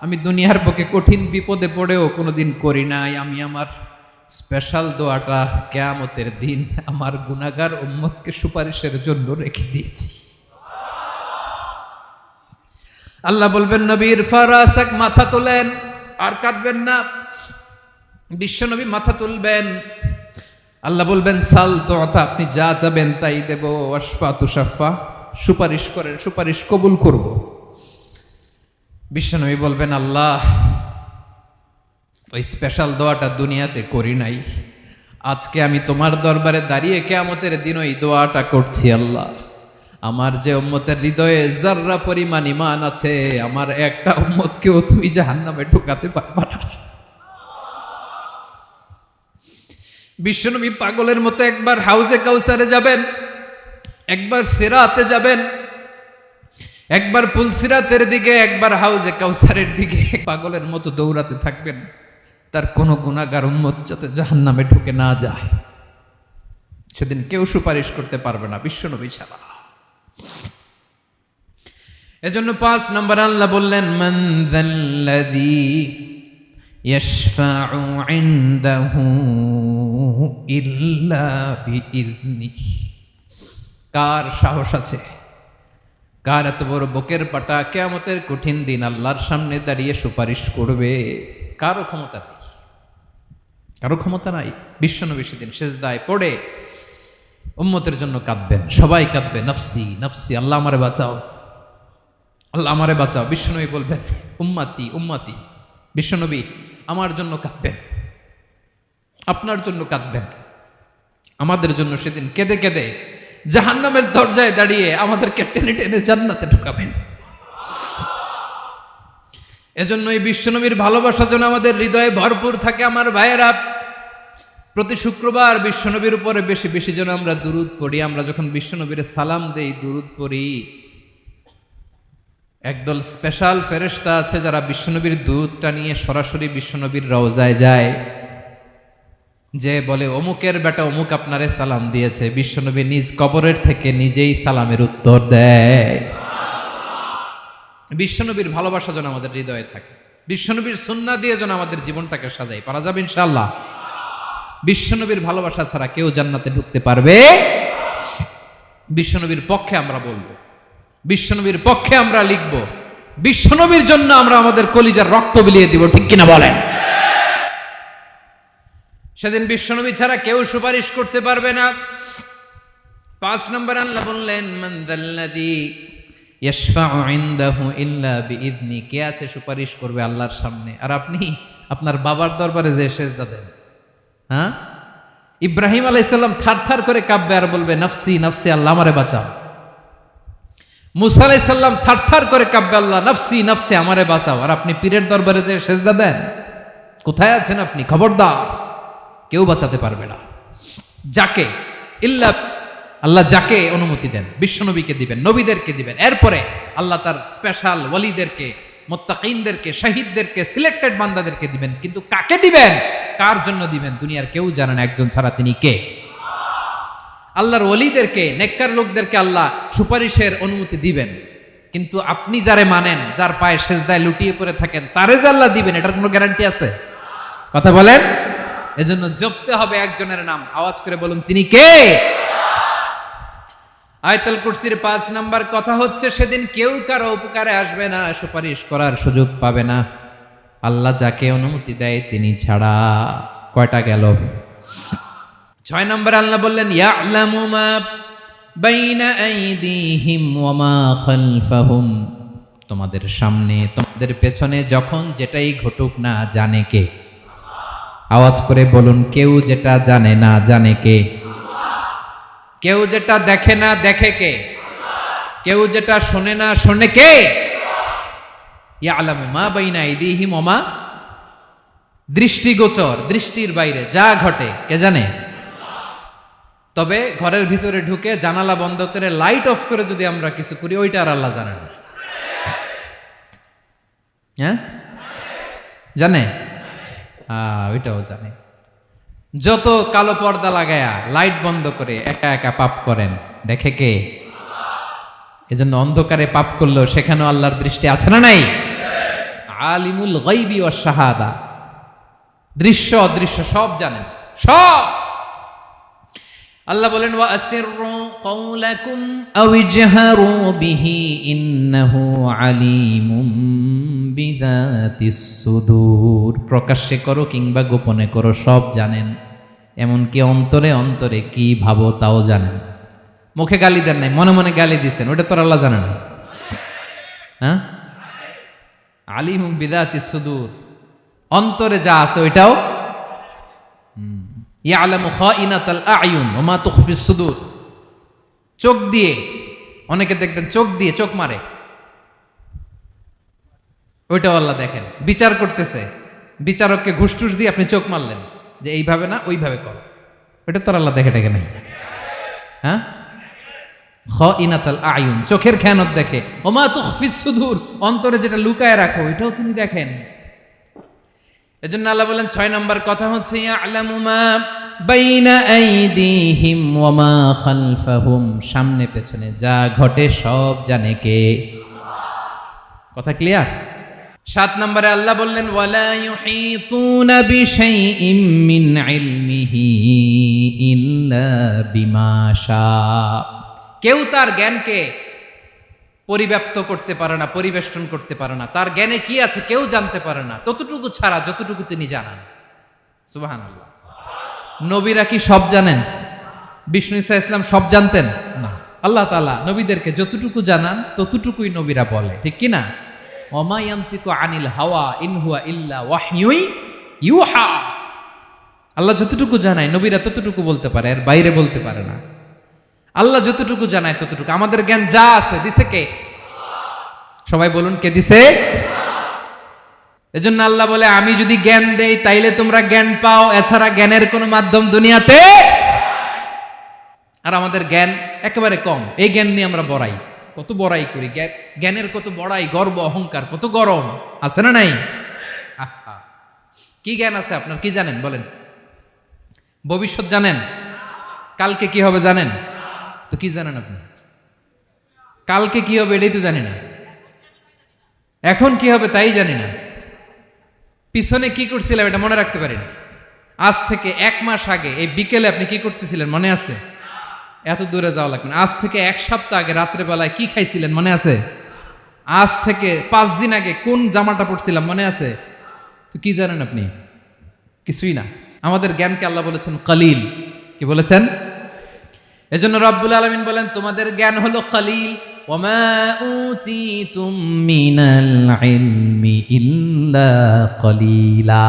আমি দুনিয়ার বুকে কঠিন বিপদে পড়েও কোনোদিন করি নাই। আমি আমার স্পেশাল দোয়াটা কিয়ামতের দিন আমার গুনাহগার উম্মতকে সুপারিশের জন্য রেখে দিয়েছি। আল্লাহ বলবেন নবীর ফারাসাক, মাথা তোলেন, আর কাটবেন না। বিশ্বনবী মাথা তুলবেন, আল্লাহ বলবেন সাল তোতা, আপনি যা চাবেন তাই দেব। ওয়াশফা তুশাফা, সুপারিশ করেন সুপারিশ কবুল করব। বিশ্বনবী বলবেন আল্লাহ ওই স্পেশাল দোয়াটা দুনিয়াতে করি নাই, আজকে আমি তোমার দরবারে দাঁড়িয়ে কিয়ামতের দিন ওই দোয়াটা করছি। আল্লাহ আমার যে উম্মতের হৃদয়ে যাররা পরিমাণ ঈমান আছে, আমার একটা উম্মতকেও তুমি জাহান্নামে ঢোকাতে পারবা না। বিশ্বনবী পাগলের মতো একবার হাউজে কাউসারে যাবেন, একবার সিরাতে যাবেন, একবার পুলসিরাতের দিকে, একবার হাউজে কাউসারের দিকে, পাগলের মতো দৌড়াতে থাকবেন, তার কোনো গুনাহগার উম্মত যাতে জাহান্নামে ঢুকে না যায়। সেদিন কেউ সুপারিশ করতে পারবে না বিশ্বনবী ছাড়া। এজন্য 5 নম্বর আল্লাহ বললেন মান যাল্লাযী ইয়াশফাউ ইনদাহু ইল্লা বিইযনিহি, কার সাহস আছে, কার এত বড় বুকের পাটা কিয়ামতের কঠিন দিন আল্লাহর সামনে দাঁড়িয়ে সুপারিশ করবে? কারো ক্ষমতা নেই, কারো ক্ষমতা নাই। বিশ্বনবী সেদিন সেজদায় পড়ে উম্মতের জন্য কাঁদবেন, সবাই কাঁদবে নফসি নফসি, আল্লাহ আমারে বাঁচাও আল্লাহ আমারে বাঁচাও। বিশ্বনবী বলবেন উম্মতি উম্মতি, বিশ্বনবী আমার জন্য কাঁদবেন, আপনার জন্য কাঁদবেন, আমাদের জন্য সেদিন কেঁদে কেঁদে জাহান্নামের দরজায় দাঁড়িয়ে আমাদেরকে টেনে টেনে জান্নাতে ঢুকাবেন। এজন্য এই বিশ্বনবীর ভালোবাসা যেন আমাদের হৃদয়ে ভরপুর থাকে। আমার ভাইয়েরা, প্রতি শুক্রবার বিশ্বনবীর উপরে বেশি বেশি যেন আমরা দুরূদ পড়ি। আমরা যখন বিশ্বনবীর সালাম দেই, দুরূদ পড়ি, একদল স্পেশাল ফেরেশতা আছে যারা বিশ্বনবীর দুরূদটা নিয়ে সরাসরি বিশ্বনবীর রওজায় যায়, যে বলে অমুকের বেটা অমুক আপনারে সালাম দিয়েছে। বিশ্বনবী নিজ কবরের থেকে নিজেই সালামের উত্তর দেয়। বিশ্বনবীর ভালোবাসা যেন আমাদের হৃদয়ে থাকে, বিশ্বনবীর সুন্নাহ দিয়ে যেন আমাদের জীবনটাকে সাজাই। পারা যাবে ইনশাআল্লাহ। বিশ্বনবীর ভালোবাসা ছাড়া কেউ জান্নাতে ঢুকতে পারবে? বিশ্বনবীর পক্ষে আমরা বলবো, বিশ্বনবীর পক্ষে আমরা লিখব, বিশ্বনবীর জন্য আমরা আমাদের কলিজার রক্ত বিলিয়ে দিব, ঠিক কিনা বলেন? সেদিন বিশ্বনবী ছাড়া কেউ সুপারিশ করতে পারবে না। 5 নম্বর আল্লাহ বললেন মান যাল্লাযী ইয়াশফাউ ইনদাহু ইল্লা বিইযনি, কে আছে সুপারিশ করবে আল্লাহর সামনে? আর আপনি আপনার বাবার দরবারে যে সেজদা দেন, হ্যাঁ, ইব্রাহিম আলাইহিস সালাম থারথার করে কাঁপবে আর বলবে নফসি নফসি, আল্লাহ আমারে বাঁচাও। মুসা আলাইহিস সালাম থারথার করে কাঁপবে, আল্লাহ নফসি নফসি, আমারে বাঁচাও। আর আপনি পীরের দরবারে যে সেজদা দেন, কোথায় আছেন আপনি? খবরদার, কেউ বাঁচাতে পারবে না। যাকে ইল্লা আল্লাহ যাকে অনুমতি দেন, বিশ্বনবীকে দিবেন, নবীদেরকে দিবেন, এরপরে আল্লাহ তার স্পেশাল ওয়ালিদেরকে, মুত্তাকিনদেরকে, শহীদদেরকে, সিলেক্টেড বান্দাদেরকে দিবেন। কিন্তু কাকে দিবেন, কার জন্য দিবেন, দুনিয়ার কেউ জানে না। একজন ছাড়া, তিনি কে? আল্লাহর ওয়ালিদেরকে, নেককার লোকদেরকে আল্লাহ সুপারিশের অনুমতি দিবেন। কিন্তু আপনি যারে মানেন, যার পায়ে সেজদায় লুটিয়ে পড়ে থাকেন, তারে যে আল্লাহ দিবেন, এটার কোনো গ্যারান্টি আছে? কথা বলেন। এজন্য জপতে হবে একজনের নাম, আওয়াজ করে বলুন তিনি কে। আয়াতুল কুরসির 5 নাম্বার কথা হচ্ছে সেদিন কেউ কারো উপকারে আসবে না, সুপারিশ করার সুযোগ পাবে না, আল্লাহ যাকে অনুমতি দেয় তিনি ছাড়া। কয়টা গেল? 6 নম্বর আল্লাহ বললেন ইয়ালামু মা বাইনা আইদিহিম ওয়া মা খালফাহুম, তোমাদের সামনে তোমাদের পেছনে যখন যেটাই ঘটুক না জানে কে? আওয়াজ করে বলুন, কেউ যেটা জানে না জানে কে? কেউ যেটা দেখে না দেখে কে? কেউ যেটা শোনে না শোনে কে? ইয়ালামু মা বাইনা আইদিহিম ওয়া মা, দৃষ্টিগোচর, দৃষ্টির বাইরে যা ঘটে কে জানে? তবে ঘরের ভিতরে ঢুকে জানালা বন্ধ করে লাইট অফ করে যদি আমরা কিছু করি ওইটা আর আল্লাহ জানে না। হ্যাঁ জানে, ওইটাও জানে। যত কালো পর্দা লাগায়া লাইট বন্ধ করে একা একা পাপ করেন দেখে কে? এজন্য অন্ধকারে পাপ করলেও সেখানেও আল্লাহর দৃষ্টি আছে না নাই? আলিমুল গায়বি ওয়াশ শাহাদা, দৃশ্য অদৃশ্য সব জানেন, সব। আল্লাহ বলেন ওয়া আসিররু কাওলাকুম আও ইজহারু বিহি ইন্নাহু আলিমুম বিযাতিস সুদূর, প্রকাশ্যে করো কিংবা গোপনে করো সব জানেন, এমনকি অন্তরে অন্তরে কি ভাবো তাও জানেন। মুখে গালি দেন নাই, মনে মনে গালি দিছেন, ওটা তো আল্লাহ জানে না? হ্যাঁ, আলিমুম বিযাতিস সুদূর, অন্তরে যা আছে ওইটাও। ইয়ালামু খাইনাতাল আয়ুন ওয়া মা তুখফিস সুদূর, চোখ দিয়ে, অনেকে দেখবেন চোখ দিয়ে চোখ মারে, ওইটাও আল্লাহ দেখেন। বিচার করতেছে, বিচারককে ঘুষ টুস দিয়ে আপনি চোখ মারলেন যে এইভাবে না ওইভাবে করো, ওইটা তো আল্লাহ দেখে দেখে নাই? হ্যাঁ, খাইনাতাল আয়ুন, চোখের খেয়ানত দেখে। ওয়া মা তুখফিস সুদূর, অন্তরে যেটা লুকায় রাখো ওইটাও তিনি দেখেন। এজন্য আল্লাহ বলেন 6 নম্বর কথা হচ্ছে ইয়ালামু মা বাইনা আইদিহিম ওয়া মা খালফাহুম, সামনে পেছনে যা ঘটে সব জানে কে? কথা ক্লিয়ার? 7 নম্বরে আল্লাহ বললেন ওয়ালা ইউহিতুনা বিশাইইম মিন ইলমিহি ইল্লা বিমা শা, কেউ তার জ্ঞানকে পরিব্যাপ্ত করতে পারে না, পরিবেষ্টন করতে পারে না, তার জ্ঞানে কি আছে কেউ জানতে পারে না ততটুকু ছাড়া যতটুকু তিনি জানান। সুবহানাল্লাহ। নবীরা কি সব জানেন? বিষ্ণু ঈসা ইসলাম সব জানতেন না। আল্লাহ তাআলা নবীদেরকে যতটুকু জানান ততটুকুই নবীরা বলে, ঠিক কি না? ওমা ইয়ানতিকু আনিল হাওয়া ইন হুয়া ইল্লা ওয়াহয়ুই ইউহা, আল্লাহ যতটুকু জানায় নবীরা ততটুকু বলতে পারে, এর বাইরে বলতে পারে না। আল্লাহ যতটুকু জানায় ততটুকু। আমাদের জ্ঞান যা আছে দিছে কে? সবাই বলুন কে দিছে? এজন্য আল্লাহ বলে আমি যদি জ্ঞান দেই তাইলে তোমরা জ্ঞান পাও, এছাড়া জ্ঞানের কোনো মাধ্যম দুনিয়াতে। আর আমাদের জ্ঞান একেবারে কম, এই জ্ঞান নিয়ে আমরা বড়াই, কত বড়াই করি, জ্ঞানের কত বড়াই, গর্ব অহংকার, কত গরম আছে না নাই? আহা, কি জ্ঞান আছে আপনার? কি জানেন বলেন? ভবিষ্যৎ জানেন? কালকে কি হবে জানেন? তো কি জানেন আপনি? কালকে কি হবে এটাই তো জানি না, এখন কি হবে তাই জানি না, পিছনে কি করছিলাম এটা মনে রাখতে পারি না। আজ থেকে 1 মাস আগে এই বিকেলে আপনি কি করতেছিলেন মনে আছে? এত দূরে যাওয়া লাগবে না। আজ থেকে 1 সপ্তাহ আগে রাত্রে বেলায় কি খাইছিলেন মনে আছে? আজ থেকে 5 দিন আগে কোন জামাটা পরছিলাম মনে আছে? তো কি জানেন আপনি? কিছুই না। আমাদের জ্ঞানকে আল্লাহ বলেছেন কলিল। কি বলেছেন? এজন্য রব্বুল আলামিন বলেন তোমাদের জ্ঞান হলো কলিল। ওয়ামা উতিতুম মিনাল ইলমি ইল্লা কলিলা,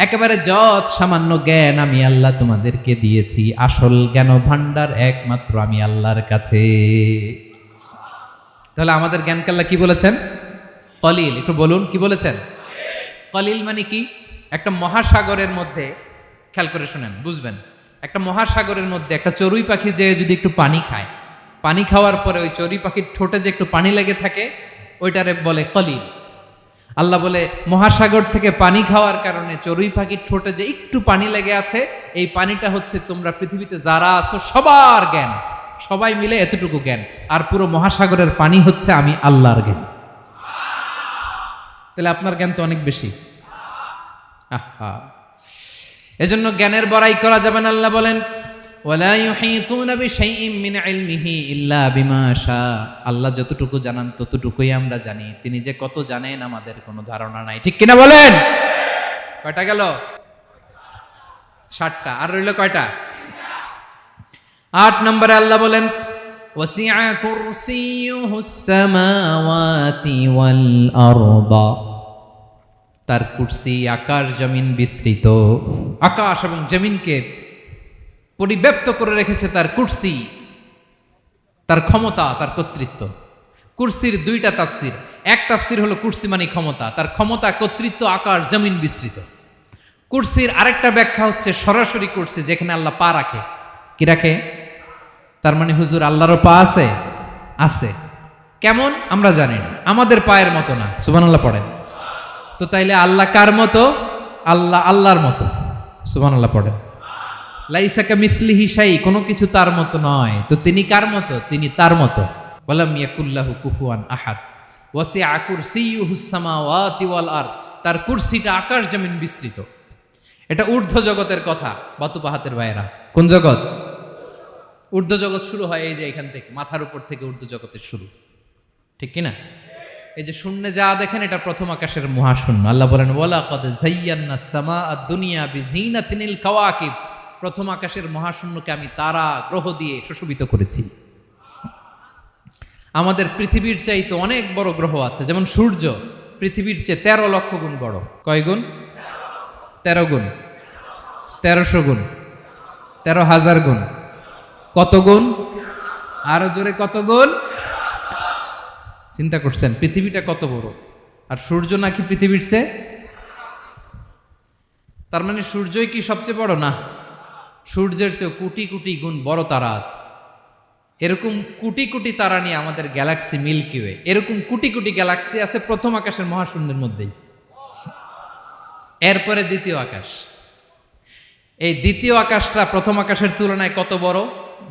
একেবারে যত সামান্য জ্ঞান আমি আল্লাহ তোমাদেরকে দিয়েছি, আসল জ্ঞান ভান্ডার একমাত্র আমি আল্লাহর কাছে। তাহলে আমাদের জ্ঞানকে আল্লাহ কি বলেছেন? কলিল। একটু বলুন কি বলেছেন? কলিল মানে কি? একটা মহাসাগরের মধ্যে, খেয়াল করে শুনেন বুঝবেন, একটা মহাসাগরের মধ্যে একটা চড়ুই পাখি যে যদি একটু পানি খায়, পানি খাওয়ার পরে ওই চড়ুই পাখির ঠোঁটে যে একটু পানি লেগে থাকে ওইটারে বলে কলিল। আল্লাহ বলে মহাসাগর থেকে পানি খাওয়ার কারণে চড়ুই পাখির ঠোঁটে যে একটু পানি লেগে আছে, এই পানিটা হচ্ছে তোমরা পৃথিবীতে যারা আছো সবার জ্ঞান, সবাই মিলে এতটুকু জ্ঞান, আর পুরো মহাসাগরের পানি হচ্ছে আমি আল্লাহর জ্ঞান। তাহলে আপনার জ্ঞান তো অনেক বেশি। আহা, এজন্য জ্ঞানের বড়াই করা যাবে না। আল্লাহ বলেন ওয়ালা ইউহিতুনা বিশাইইম মিন ইলমিহি ইল্লা বিমা শা। আল্লাহ যতটুকু জানান ততটুকুই আমরা জানি, তিনি যে কত জানেন আমাদের কোনো ধারণা নাই। ঠিক কিনা বলেন? কয়টা গেল? 7টা। আর রইল কয়টা? 8 নম্বরে আল্লাহ বলেন ওয়াসিআ কুরসিয়ুহুস সামাওয়াতি ওয়াল আরদা। তার কুরসি আকাশ জমিন বিস্তৃত। আকাশ এবং জমিনকে পরিব্যাপ্ত করে রেখেছে তার কুরসি, তার ক্ষমতা, তার কর্তৃত্ব। কুরসির 2টা তাফসির। এক তাফসির হলো কুরসি মানে ক্ষমতা, তার ক্ষমতা, কর্তৃত্ব, আকাশ জমিন বিস্তৃত। কুরসির আরেকটা ব্যাখ্যা হচ্ছে সরাসরি কুরসি, যেখানে আল্লাহ পা রাখে। কি রাখে? তার মানে হুজুর আল্লাহরও পা আছে? আছে। কেমন আমরা জানি না, আমাদের পায়ের মতো না। সুবহানাল্লাহ পড়েন তো। তাইলে আল্লাহ কার মতো? আল্লাহ আল্লাহর মতো। সুবহানাল্লাহ পড়েন। লাইসা কামিসলিহি শাই, কোনো কিছু তার মতো নয়। তো তিনি কার মতো? তিনি তার মতো। ওয়ালাম ইয়াকুল্লাহু কুফুয়ান আহাদ। ওয়াসিআ কুরসিয়ুহুস সামাওয়াতি ওয়াল আরদ। তার কুরসিটা আকাশ জমিন বিস্তৃত। এটা ঊর্ধ্ব জগতের কথা বাতুপাহাতের ভাইয়েরা। কোন জগৎ? ঊর্ধ্ব জগৎ শুরু হয় এই যে এখান থেকে, মাথার উপর থেকে ঊর্ধ্ব জগতের শুরু। ঠিক কিনা? এই যে শূন্যে যা দেখেন এটা প্রথম আকাশের মহাশূন্য। আল্লাহ বলেন ওয়ালাকাদ যায়্যানাস সামাআদ দুনিয়া বিজিনাতিল কাওয়াকিব। প্রথম আকাশের মহাশূন্যকে আমি তারা গ্রহ দিয়ে সুশোভিত করেছি। আমাদের পৃথিবীর চাইতে অনেক বড় গ্রহ আছে, যেমন সূর্য পৃথিবীর চেয়ে 13 লক্ষ গুণ বড়। কয় গুণ? 13 গুণ, 1300 গুণ, 13,000 গুণ। কত গুণ? আরো জোরে কত গুণ? চিন্তা করছেন পৃথিবীটা কত বড়, আর সূর্য নাকি পৃথিবীর চেয়ে? তার মানে সূর্যই কি সবচেয়ে বড়? না, সূর্যের চেয়ে কোটি কোটি গুণ বড় তারা আছে। এরকম কোটি কোটি তারা নিয়ে আমাদের গ্যালাক্সি মিল্কি ওয়ে। এরকম কোটি কোটি গ্যালাক্সি আছে প্রথম আকাশের মহাশূন্যের মধ্যেই। এরপরে দ্বিতীয় আকাশ। এই দ্বিতীয় আকাশটা প্রথম আকাশের তুলনায় কত বড়?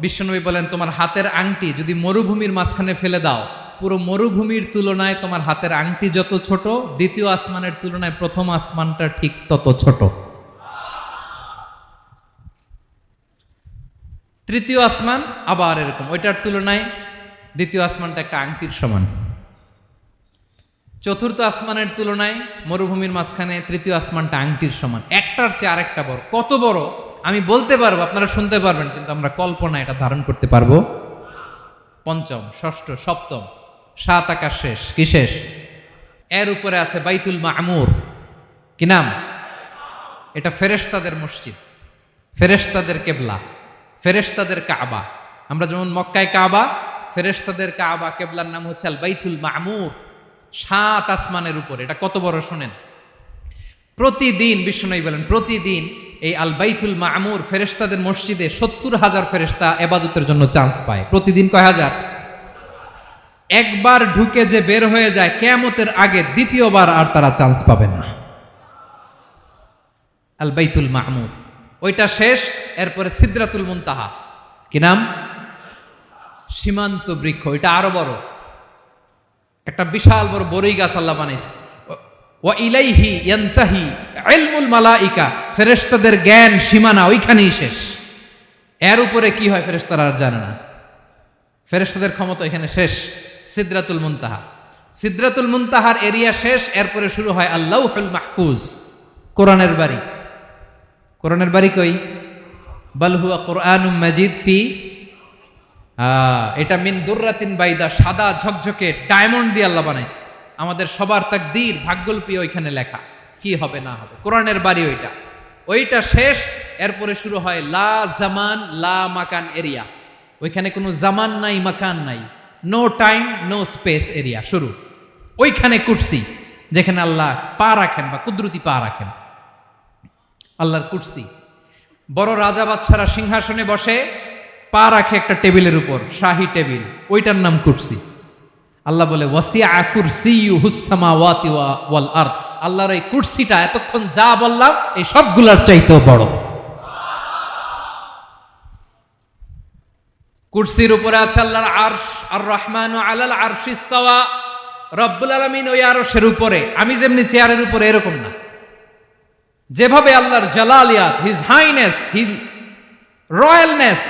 বিশ্বনবী বলেন তোমার হাতের আংটি যদি মরুভূমির মাঝখানে ফেলে দাও, পুরো মরুভূমির তুলনায় তোমার হাতের আংটি যত ছোট, দ্বিতীয় আসমানের তুলনায় প্রথম আসমানটা ঠিক তত ছোট। তৃতীয় আসমান আবার এরকম, ওইটার তুলনায় দ্বিতীয় আসমানটা একটা আংটির সমান। চতুর্থ আসমানের তুলনায় মরুভূমির মাঝখানে তৃতীয় আসমানটা আংটির সমান। একটার চেয়ে আরেকটা বড়। কত বড় আমি বলতে পারবো, আপনারা শুনতে পারবেন, কিন্তু আমরা কল্পনা এটা ধারণ করতে পারবো? পঞ্চম, ষষ্ঠ, সপ্তম, 7 আকাশ শেষ। কি শেষ? এর উপরে আছে বাইতুল মামুর। কি নাম? এটা ফেরেশতাদের মসজিদ, ফেরেশতাদের কেবলা, ফেরেশতাদের কাবা। আমরা যেমন মক্কায় কাবা, ফেরেশতাদের কাবা কেবলার নাম হচ্ছে আল বাইতুল মামুর। 7 আসমানের উপরে। এটা কত বড় শোনেন। প্রতিদিন বিশ্বনবী বলেন প্রতিদিন এই আল বাইতুল মামুর ফেরেশতাদের মসজিদে 70,000 ফেরেশতা ইবাদতের জন্য চান্স পায়। প্রতিদিন কয় হাজার? একবার ঢুকে যে বের হয়ে যায় কিয়ামতের আগে দ্বিতীয়বার আর তারা চান্স পাবে না। আল বাইতুল মামুর ওইটা শেষ। এরপরে সিদরাতুল মুনতাহা। কি নাম? সীমান্ত বৃক্ষ। ওইটা আরো বড়, একটা বিশাল বড় বড়ই গাছ আল্লাহ বানাইছে। ওয়া ইলাইহি ইয়ানতাহি ইলমুল মালাইকা। ফেরেশতাদের জ্ঞান সীমানা ওইখানেই শেষ। এর উপরে কি হয় ফেরেশতারা আর জানে না। ফেরেশতাদের ক্ষমতা এখানে শেষ। সিদরাতুল মুনতাহা। সিদরাতুল মুনতাহার এরিয়া শেষ। এরপরে শুরু হয় আল্লাহুল মাহফুজ, কোরআনের বাড়ি। কোরআনের বাড়ি কই? বাল হুয়া কুরআনুম মাজিদ ফি, এটা মিন দুররাতিন বাইদা, সাদা ঝকঝকে ডায়মন্ড দিয়ে আল্লাহ বানাইছে। আমাদের সবার তাকদীর, ভাগ্যলিপি ওইখানে লেখা, কি হবে না হবে। কোরআনের বাড়ি ওইটা। ওইটা শেষ। এরপরে শুরু হয় লা জামান লা মাকান এরিয়া। ওইখানে কোনো জামান নাই, মাকান নাই, no time no space area শুরু। ওইখানে কুরসি, যেখানে আল্লাহ পা রাখেন বা কুদরতি পা রাখেন। আল্লাহর কুরসি। বড় রাজা বাদশারা সিংহাসনে বসে পা রাখে একটা টেবিলের উপর, শাহী টেবিল, ওইটার নাম কুরসি। আল্লাহ বলে ওয়াসিআ কুরসিয়ুহুস সামাওয়াতি ওয়াল আরদ। আল্লাহর এই কুরসিটা এতক্ষণ যা বললাম এই সবগুলার চাইতেও বড়। কুরসির উপরে আছে আল্লাহর আরশ। আর রহমানু আলাল আরশি ইস্তাওয়া। রব্বুল আলামিন ওই আরশের উপরে। আমি যেমনি চেয়ারের উপরে এরকম না। যেভাবে আল্লাহর জালালিয়াত, হিজ হাইনেস, হিজ রয়্যালনেস,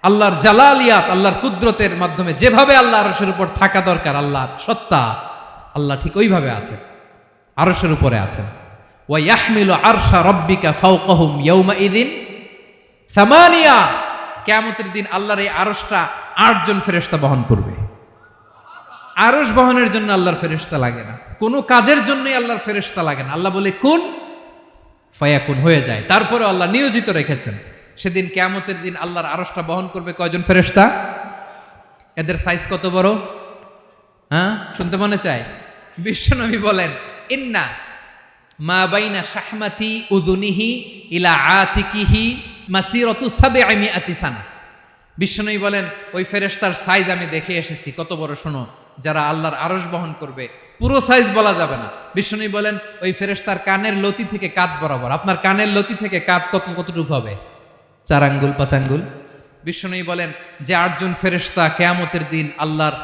আল্লাহর জালালিয়াত, আল্লাহর কুদরতের মাধ্যমে যেভাবে আল্লাহ আরশের উপর থাকা দরকার, আল্লাহর সত্তা, আল্লাহ ঠিক ওইভাবে আছেন, আরশের উপরে আছেন। ওয়া ইয়াহমিলু আরশা রাব্বিকা ফাওকাহুম ইয়াউমাইযিন সামানিয়া, কিয়ামতের দিন আল্লাহর এই আরশটা 8 জন ফেরেশতা বহন করবে। আরশ বহনের জন্য আল্লাহর ফেরেশতা লাগে না, কোনো কাজের জন্যই আল্লাহর ফেরেশতা লাগে না। আল্লাহ বলে কুন ফায়াকুন, হয়ে যায়। তারপরে আল্লাহ নিয়োজিত রেখেছেন। সেদিন কিয়ামতের দিন আল্লাহর আরশটা বহন করবে কয়জন ফেরেশতা? এদের সাইজ কত বড়? হ্যাঁ, শুনতে মনে চায়? বিশ্বনবী বলেন, ইন্না মা বাইনা শাহমাতি উযুনিহি ইলা আতিকিহি মাসিরাতু 700 সানা। বিশ্বনবী বলেন, ওই ফেরেশতার সাইজ আমি দেখে এসেছি। কত বড় শোনো, যারা আল্লাহর আরশ বহন করবে, পুরো সাইজ বলা যাবে না। বিশ্বনবী বলেন, ওই ফেরেশতার কানের লতি থেকে কাঁধ বরাবর। আপনার কানের লতি থেকে কাঁধ কতটুকু হবে? 4 আঙ্গুল 5 আঙ্গুল। বিশ্বনবী বলেন যে 8 জন ফেরেশতা কিয়ামতের দিন আল্লাহর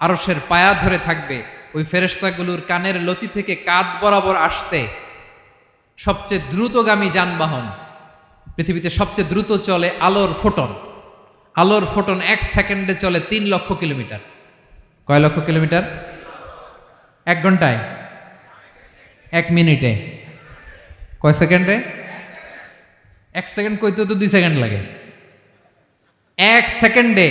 আরশের পায়া ধরে থাকবে, ওই ফেরেশতাগুলোর কানের লতি থেকে কাঁধ বরাবর আসতে সবচেয়ে দ্রুতগামী যানবাহন, পৃথিবীতে সবচেয়ে দ্রুত চলে আলোর ফোটন। আলোর ফোটন 1 সেকেন্ডে চলে 3 লক্ষ কিলোমিটার। কয় লক্ষ কিলোমিটার? 1 ঘন্টায়? 1 মিনিটে? কয় সেকেন্ডে? 1 সেকেন্ড কইতে তো 2 সেকেন্ড লাগে। 1 সেকেন্ডে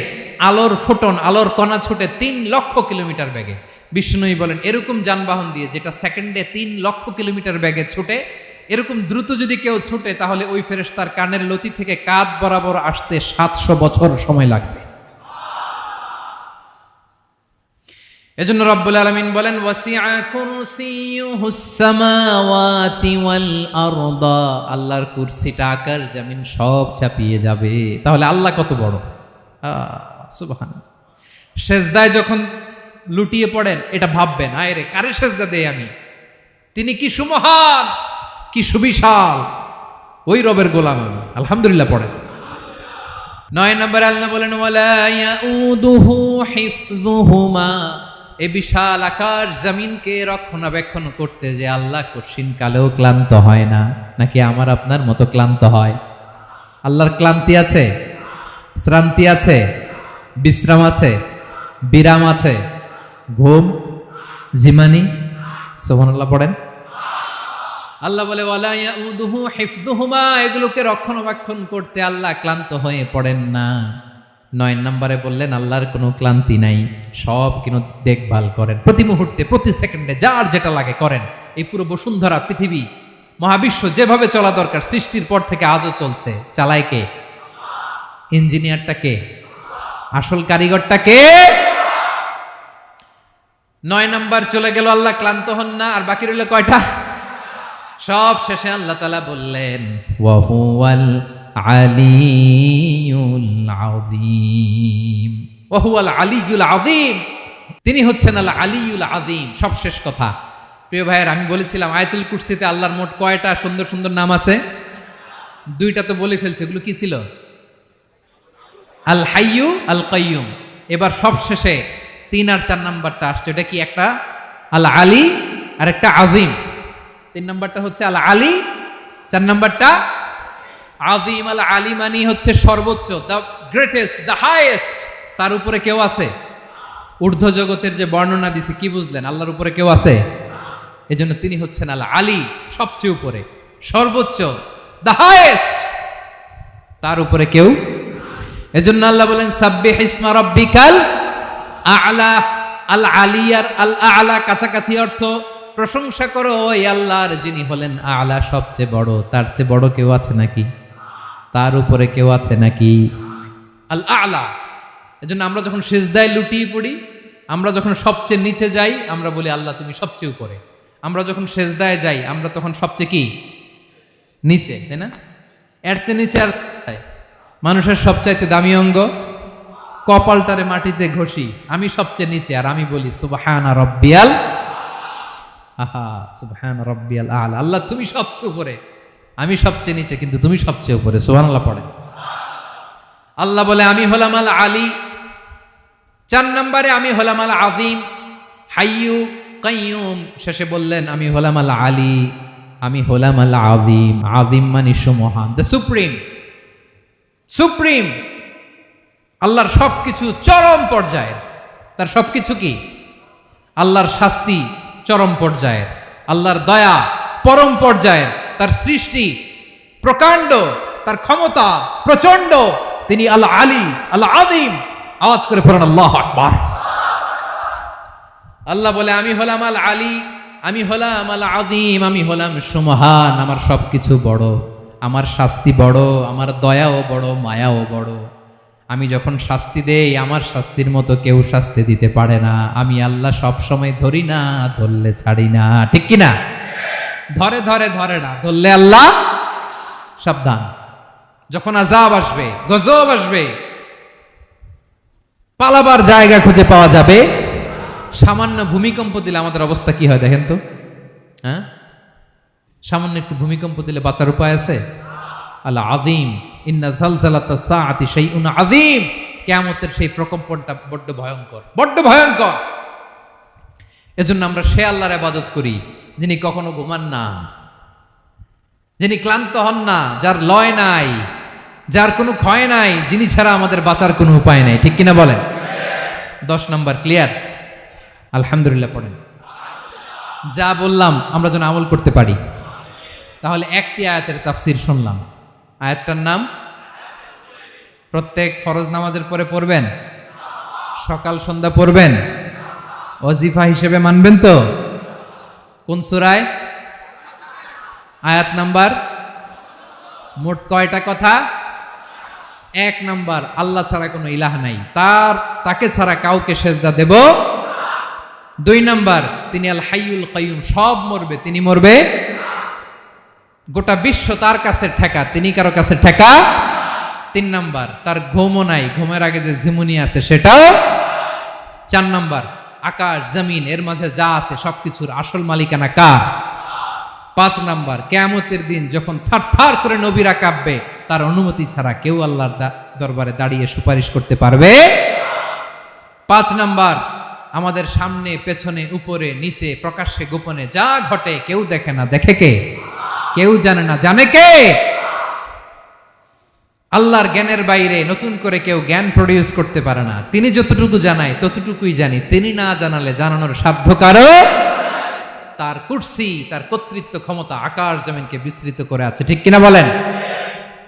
আলোর ফোটন, আলোর কণা ছুটে 3 লক্ষ কিলোমিটার বেগে। বিষ্ণুই বলেন, এরকম যানবাহন দিয়ে যেটা সেকেন্ডে 3 লক্ষ কিলোমিটার বেগে ছুটে, এরকম দ্রুত যদি কেউ ছুটে, তাহলে ওই ফেরেশতার কানের লতি থেকে কাঁধ বরাবর আসতে 700 বছর সময় লাগবে। এজন্য রব্বুল আলামিন বলেন, ওয়াসিআ কুরসিয়ুহুস সামাওয়াতি ওয়াল আরদা, আল্লাহর কুরসিটা আকাশ জমিন সব চাপিয়ে যাবে। তাহলে আল্লাহ কত বড়! সুবহানাল্লাহ। সেজদায় যখন লুটিয়ে পড়েন, এটা ভাববেন, আয় রে, কারে সেজদা দেই আমি? তিনি কি সুমহান, কি সুবিশাল, ওই রবের গোলাম আমি। আলহামদুলিল্লাহ পড়েন। 9 নম্বরে আল্লাহ বলেন, ওয়ালা ইয়াউদুহু হিফযুহুমা, এই বিশাল আকাশ জমিনকে রক্ষণাবেক্ষণ করতে যে আল্লাহ কঠিন কালেও ক্লান্ত হয় না। নাকি আমার আপনার মতো ক্লান্ত হয়? আল্লাহর ক্লান্তি আছে? শ্রান্তি আছে? বিশ্রাম আছে? বিরাম আছে? ঘুম, জিমানি? সুবহানাল্লাহ পড়েন। আল্লাহ বলে, ওয়ালা ইয়াউদুহু হিফযুহুমা, এগুলোকে রক্ষণাবেক্ষণ করতে আল্লাহ ক্লান্ত হয়ে পড়েন না। 9 নম্বরে বললেন, আল্লাহর কোনো ক্লান্তি নাই, সব কিন্তু দেখভাল করেন, প্রতি মুহূর্তে প্রতি সেকেন্ডে যার যেটা লাগে করেন। এই পুরো বসুন্ধরা, পৃথিবী, মহাবিশ্ব যেভাবে চলা দরকার সৃষ্টির পর থেকে আজও চলছে। চালায় কে? ইঞ্জিনিয়ারটা কে? আসল কারিগরটা কে? 9 নম্বর চলে গেল, আল্লাহ ক্লান্ত হন না। আর বাকি রইল কয়টা? সব শেষে আল্লাহ তাআলা বললেন, ওয়া হুয়াল আলিয়ুল আযীম, ওয়া হুয়াল আলিয়ুল আযীম, তিনি হচ্ছেন আল আলিয়ুল আযীম। সব শেষ কথা। প্রিয় ভাইয়ের, আমি বলেছিলাম আয়াতুল কুরসিতে আল্লাহর মোট কয়টা সুন্দর সুন্দর নাম আছে? 2টা তো বলে ফেলছে। এগুলো কি ছিল? আল হাইয়ু, আল কাইয়ুম। এবার সব শেষে 3 আর 4 নাম্বারটা আসছে। এটা কি? একটা আল আলী আর একটা আযীম। 3 নাম্বারটা হচ্ছে আল আলী, 4 নাম্বারটা আযীম। আল আলী মানে হচ্ছে সর্বোচ্চ, দ্য গ্রেটেস্ট, দ্য হাইয়েস্ট। তার উপরে কেউ আছে? ঊর্ধ্ব জগতের যে বর্ণনা দিছে, কি বুঝলেন? আল্লাহর উপরে কেউ আছে? এজন্য তিনি হচ্ছেন আল আলী, সবচেয়ে উপরে, সর্বোচ্চ, দ্য হাইয়েস্ট। তার উপরে কেউ। এজন্য আল্লাহ বলেন, সাব্বিহ ইসমা রাব্বিকাল আ'লা। আল আলিয়ার আল আ'লা কাছাকাছি অর্থ, প্রশংসা করো ওই আল্লাহর যিনি হলেন আ'লা, সবচেয়ে বড়। তার চেয়ে বড় কেউ আছে নাকি? তার উপরে কেউ আছে নাকি? আল আ'লা। এজন্য আমরা যখন সিজদায় লুটিয়ে পড়ি, আমরা যখন সবচেয়ে নিচে যাই, আমরা বলি আল্লাহ তুমি সবচেয়ে উপরে। আমরা যখন সিজদায় যাই, আমরা তখন সবচেয়ে কি? নিচে, তাই না? এর চেয়ে নিচে আর মানুষের সবচাইতে দামি অঙ্গ, কপালটারে মাটিতে ঘষি, আমি সবচেয়ে নিচে, আর আমি বলি সুবহানা রাব্বিয়াল, আহা সুবহানা রাব্বিয়াল আ'লা। আল্লাহ তুমি সবচেয়ে উপরে, আমি সবচেয়ে নিচে, কিন্তু তুমি সবচেয়ে উপরে। সুবহানাল্লাহ পড়ে। আল্লাহ বলে, আমি হলাম আল আলী। 4 নম্বরে আমি হলাম আল আযীম, হাইয়ু কাইয়ুম। শেষে বললেন, আমি হলাম আল আলী। আমি হলাম আল আযীম। আযীম মানে সুমহান, দ্য সুপ্রিম। সুপ্রিম আল্লাহর সবকিছু চরম পর্যায়ের। তার সবকিছু কি? আল্লাহর শাস্তি চরম পর্যায়ের, আল্লাহর দয়া পরম পর্যায়ের, তার সৃষ্টি প্রকাণ্ড, তার ক্ষমতা প্রচন্ড। তিনি আল আলী, আল আযীম। আওয়াজ করে পড়েন আল্লাহু আকবার। আল্লাহ বলে আমি হলাম আল আলী, আমি হলাম আল আযীম, আমি হলাম সুমহান। আমার সবকিছু বড়, আমার শাস্তি বড়, আমার দয়াও বড়, মায়াও বড়। আমি যখন শাস্তি দেই, আমার শাস্তির মতো কেউ শাস্তি দিতে পারে না। আমি আল্লাহ সব সময় ধরি না, ধরলে ছাড়ি না। ঠিক কি না? ধরে ধরে ধরে না, ধরলে আল্লাহ সাবধান। যখন আযাব আসবে, গজব আসবে, পালাবার জায়গা খুঁজে পাওয়া যাবে। সামান্য ভূমিকম্প দিলে আমাদের অবস্থা কি হয় দেখেন তো। হ্যাঁ, সামান্য একটু ভূমিকম্প দিলে বাঁচার উপায় আছে? আল আযীম, ইন্না জালজালাতাস সাআতি শাইউন আযীম। কিয়ামতের সেই প্রকম্পনটা বড্ড ভয়ঙ্কর, বড্ড ভয়ঙ্কর। এজন্য আমরা সে আল্লাহর ইবাদত করি যিনি কখনো ঘুমান না, যিনি ক্লান্ত হন না, যার লয় নাই, যার কোনো ক্ষয় নাই, যিনি ছাড়া আমাদের বাঁচার কোনো উপায় নাই। ঠিক কিনা বলেন? 10 নম্বর ক্লিয়ার? আলহামদুলিল্লাহ পড়েন। যা বললাম আমরা যেন আমল করতে পারি। তাহলে একটি আয়াতের তাফসীর শুনলাম। আয়াতটার নাম প্রত্যেক ফরজ নামাজের পরে পড়বেন, সকাল সন্ধ্যা পড়বেন, ওয়াজিফা হিসেবে মানবেন তো? কোন সূরায়? আয়াত নাম্বার? মোট কয়টা কথা? 1 নাম্বার, আল্লাহ ছাড়া কোনো ইলাহ নাই, তাকে ছাড়া কাউকে সেজদা দেব। 2 নাম্বার, তিনি আল হাইয়ুল কাইয়ুম, সব মরবে, তিনি মরবে। গোটা বিশ্ব তার কাছে ঠেকা, তিনি কারো কাছে ঠেকা। 3 নাম্বার, তার ঘুমও নাই, ঘুমের আগে যে ঝিমুনি আছে সেটাও। 4 নাম্বার, আকাশ জমিন এর মাঝে যা আছে সবকিছুর আসল মালিকানা কার? 5 নাম্বার, কিয়ামতের দিন যখন থারথার করে নবীরা কাঁপবে, তার অনুমতি ছাড়া কেউ আল্লাহর দরবারে দাঁড়িয়ে সুপারিশ করতে পারবে। 5 নাম্বার, আমাদের সামনে পেছনে উপরে নিচে প্রকাশ্যে গোপনে যা ঘটে কেউ দেখে না, দেখে কে? কেউ জানে না, জানে কে? আল্লাহর জ্ঞানের বাইরে নতুন করে কেউ জ্ঞান প্রডিউস করতে পারে না। তিনি যতটুকু জানায় ততটুকুই জানি, তিনি না জানালে জানানোর সাধ্য কারো। তার কুরসি, তার কর্তৃত্ব ক্ষমতা আকাশ জমিনকে বিস্তৃত করে আছে। ঠিক কিনা বলেন?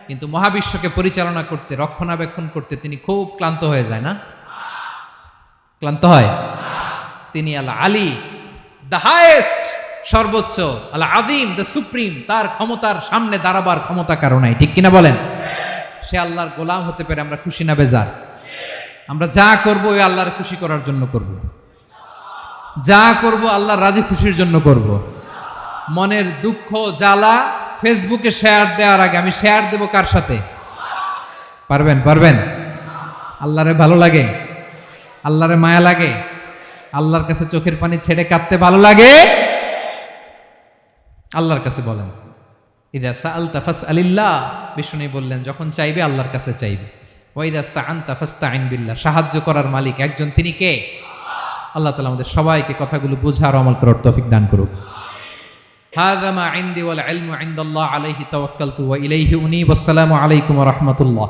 কিন্তু মহাবিশ্বকে পরিচালনা করতে, রক্ষণাবেক্ষণ করতে তিনি খুব ক্লান্ত হয়ে যায় না? ক্লান্ত হয়? তিনি আল আলী, দ্য হাইয়েস্ট, সর্বোচ্চ, আল আযীম, দ্য সুপ্রিম। তার ক্ষমতার সামনে দাঁড়াবার ক্ষমতা কারো নাই। ঠিক কিনা বলেন? সে আল্লাহর গোলাম হতে পেরে আমরা খুশি না বেজার? আমরা যা করবো ওই আল্লাহর খুশি করার জন্য করব, যা করব আল্লাহর রাজি খুশির জন্য করব। মনের দুঃখ জ্বালা ফেসবুকে শেয়ার দেওয়ার আগে আমি শেয়ার দেব কার সাথে? পারবেন? পারবেন? আল্লাহরে ভালো লাগে, আল্লাহরে মায়া লাগে, আল্লাহর কাছে চোখের পানি ছেড়ে কাঁদতে ভালো লাগে। আল্লাহর কাছে বলেন, ইদা সাআলতা ফাসআলিল্লাহ। বিষ্ণু বললেন যখন চাইবে আল্লাহর কাছে চাইবে। ওয়া ইদা ইসতাআনতা ফাসতাইন বিল্লাহ। সাহায্য করার মালিক একজন, তিনি কে? আল্লাহ তাআলা আমাদের সবাইকে কথাগুলো বোঝার আমল করার তৌফিক দান করুক। হাযা মা ইনদি ওয়াল ইলমু ইনদাল্লাহ আলাইহি তাওয়াক্কালতু ওয়া ইলাইহি উনীব। আসসালামু আলাইকুম ওয়া রাহমাতুল্লাহ।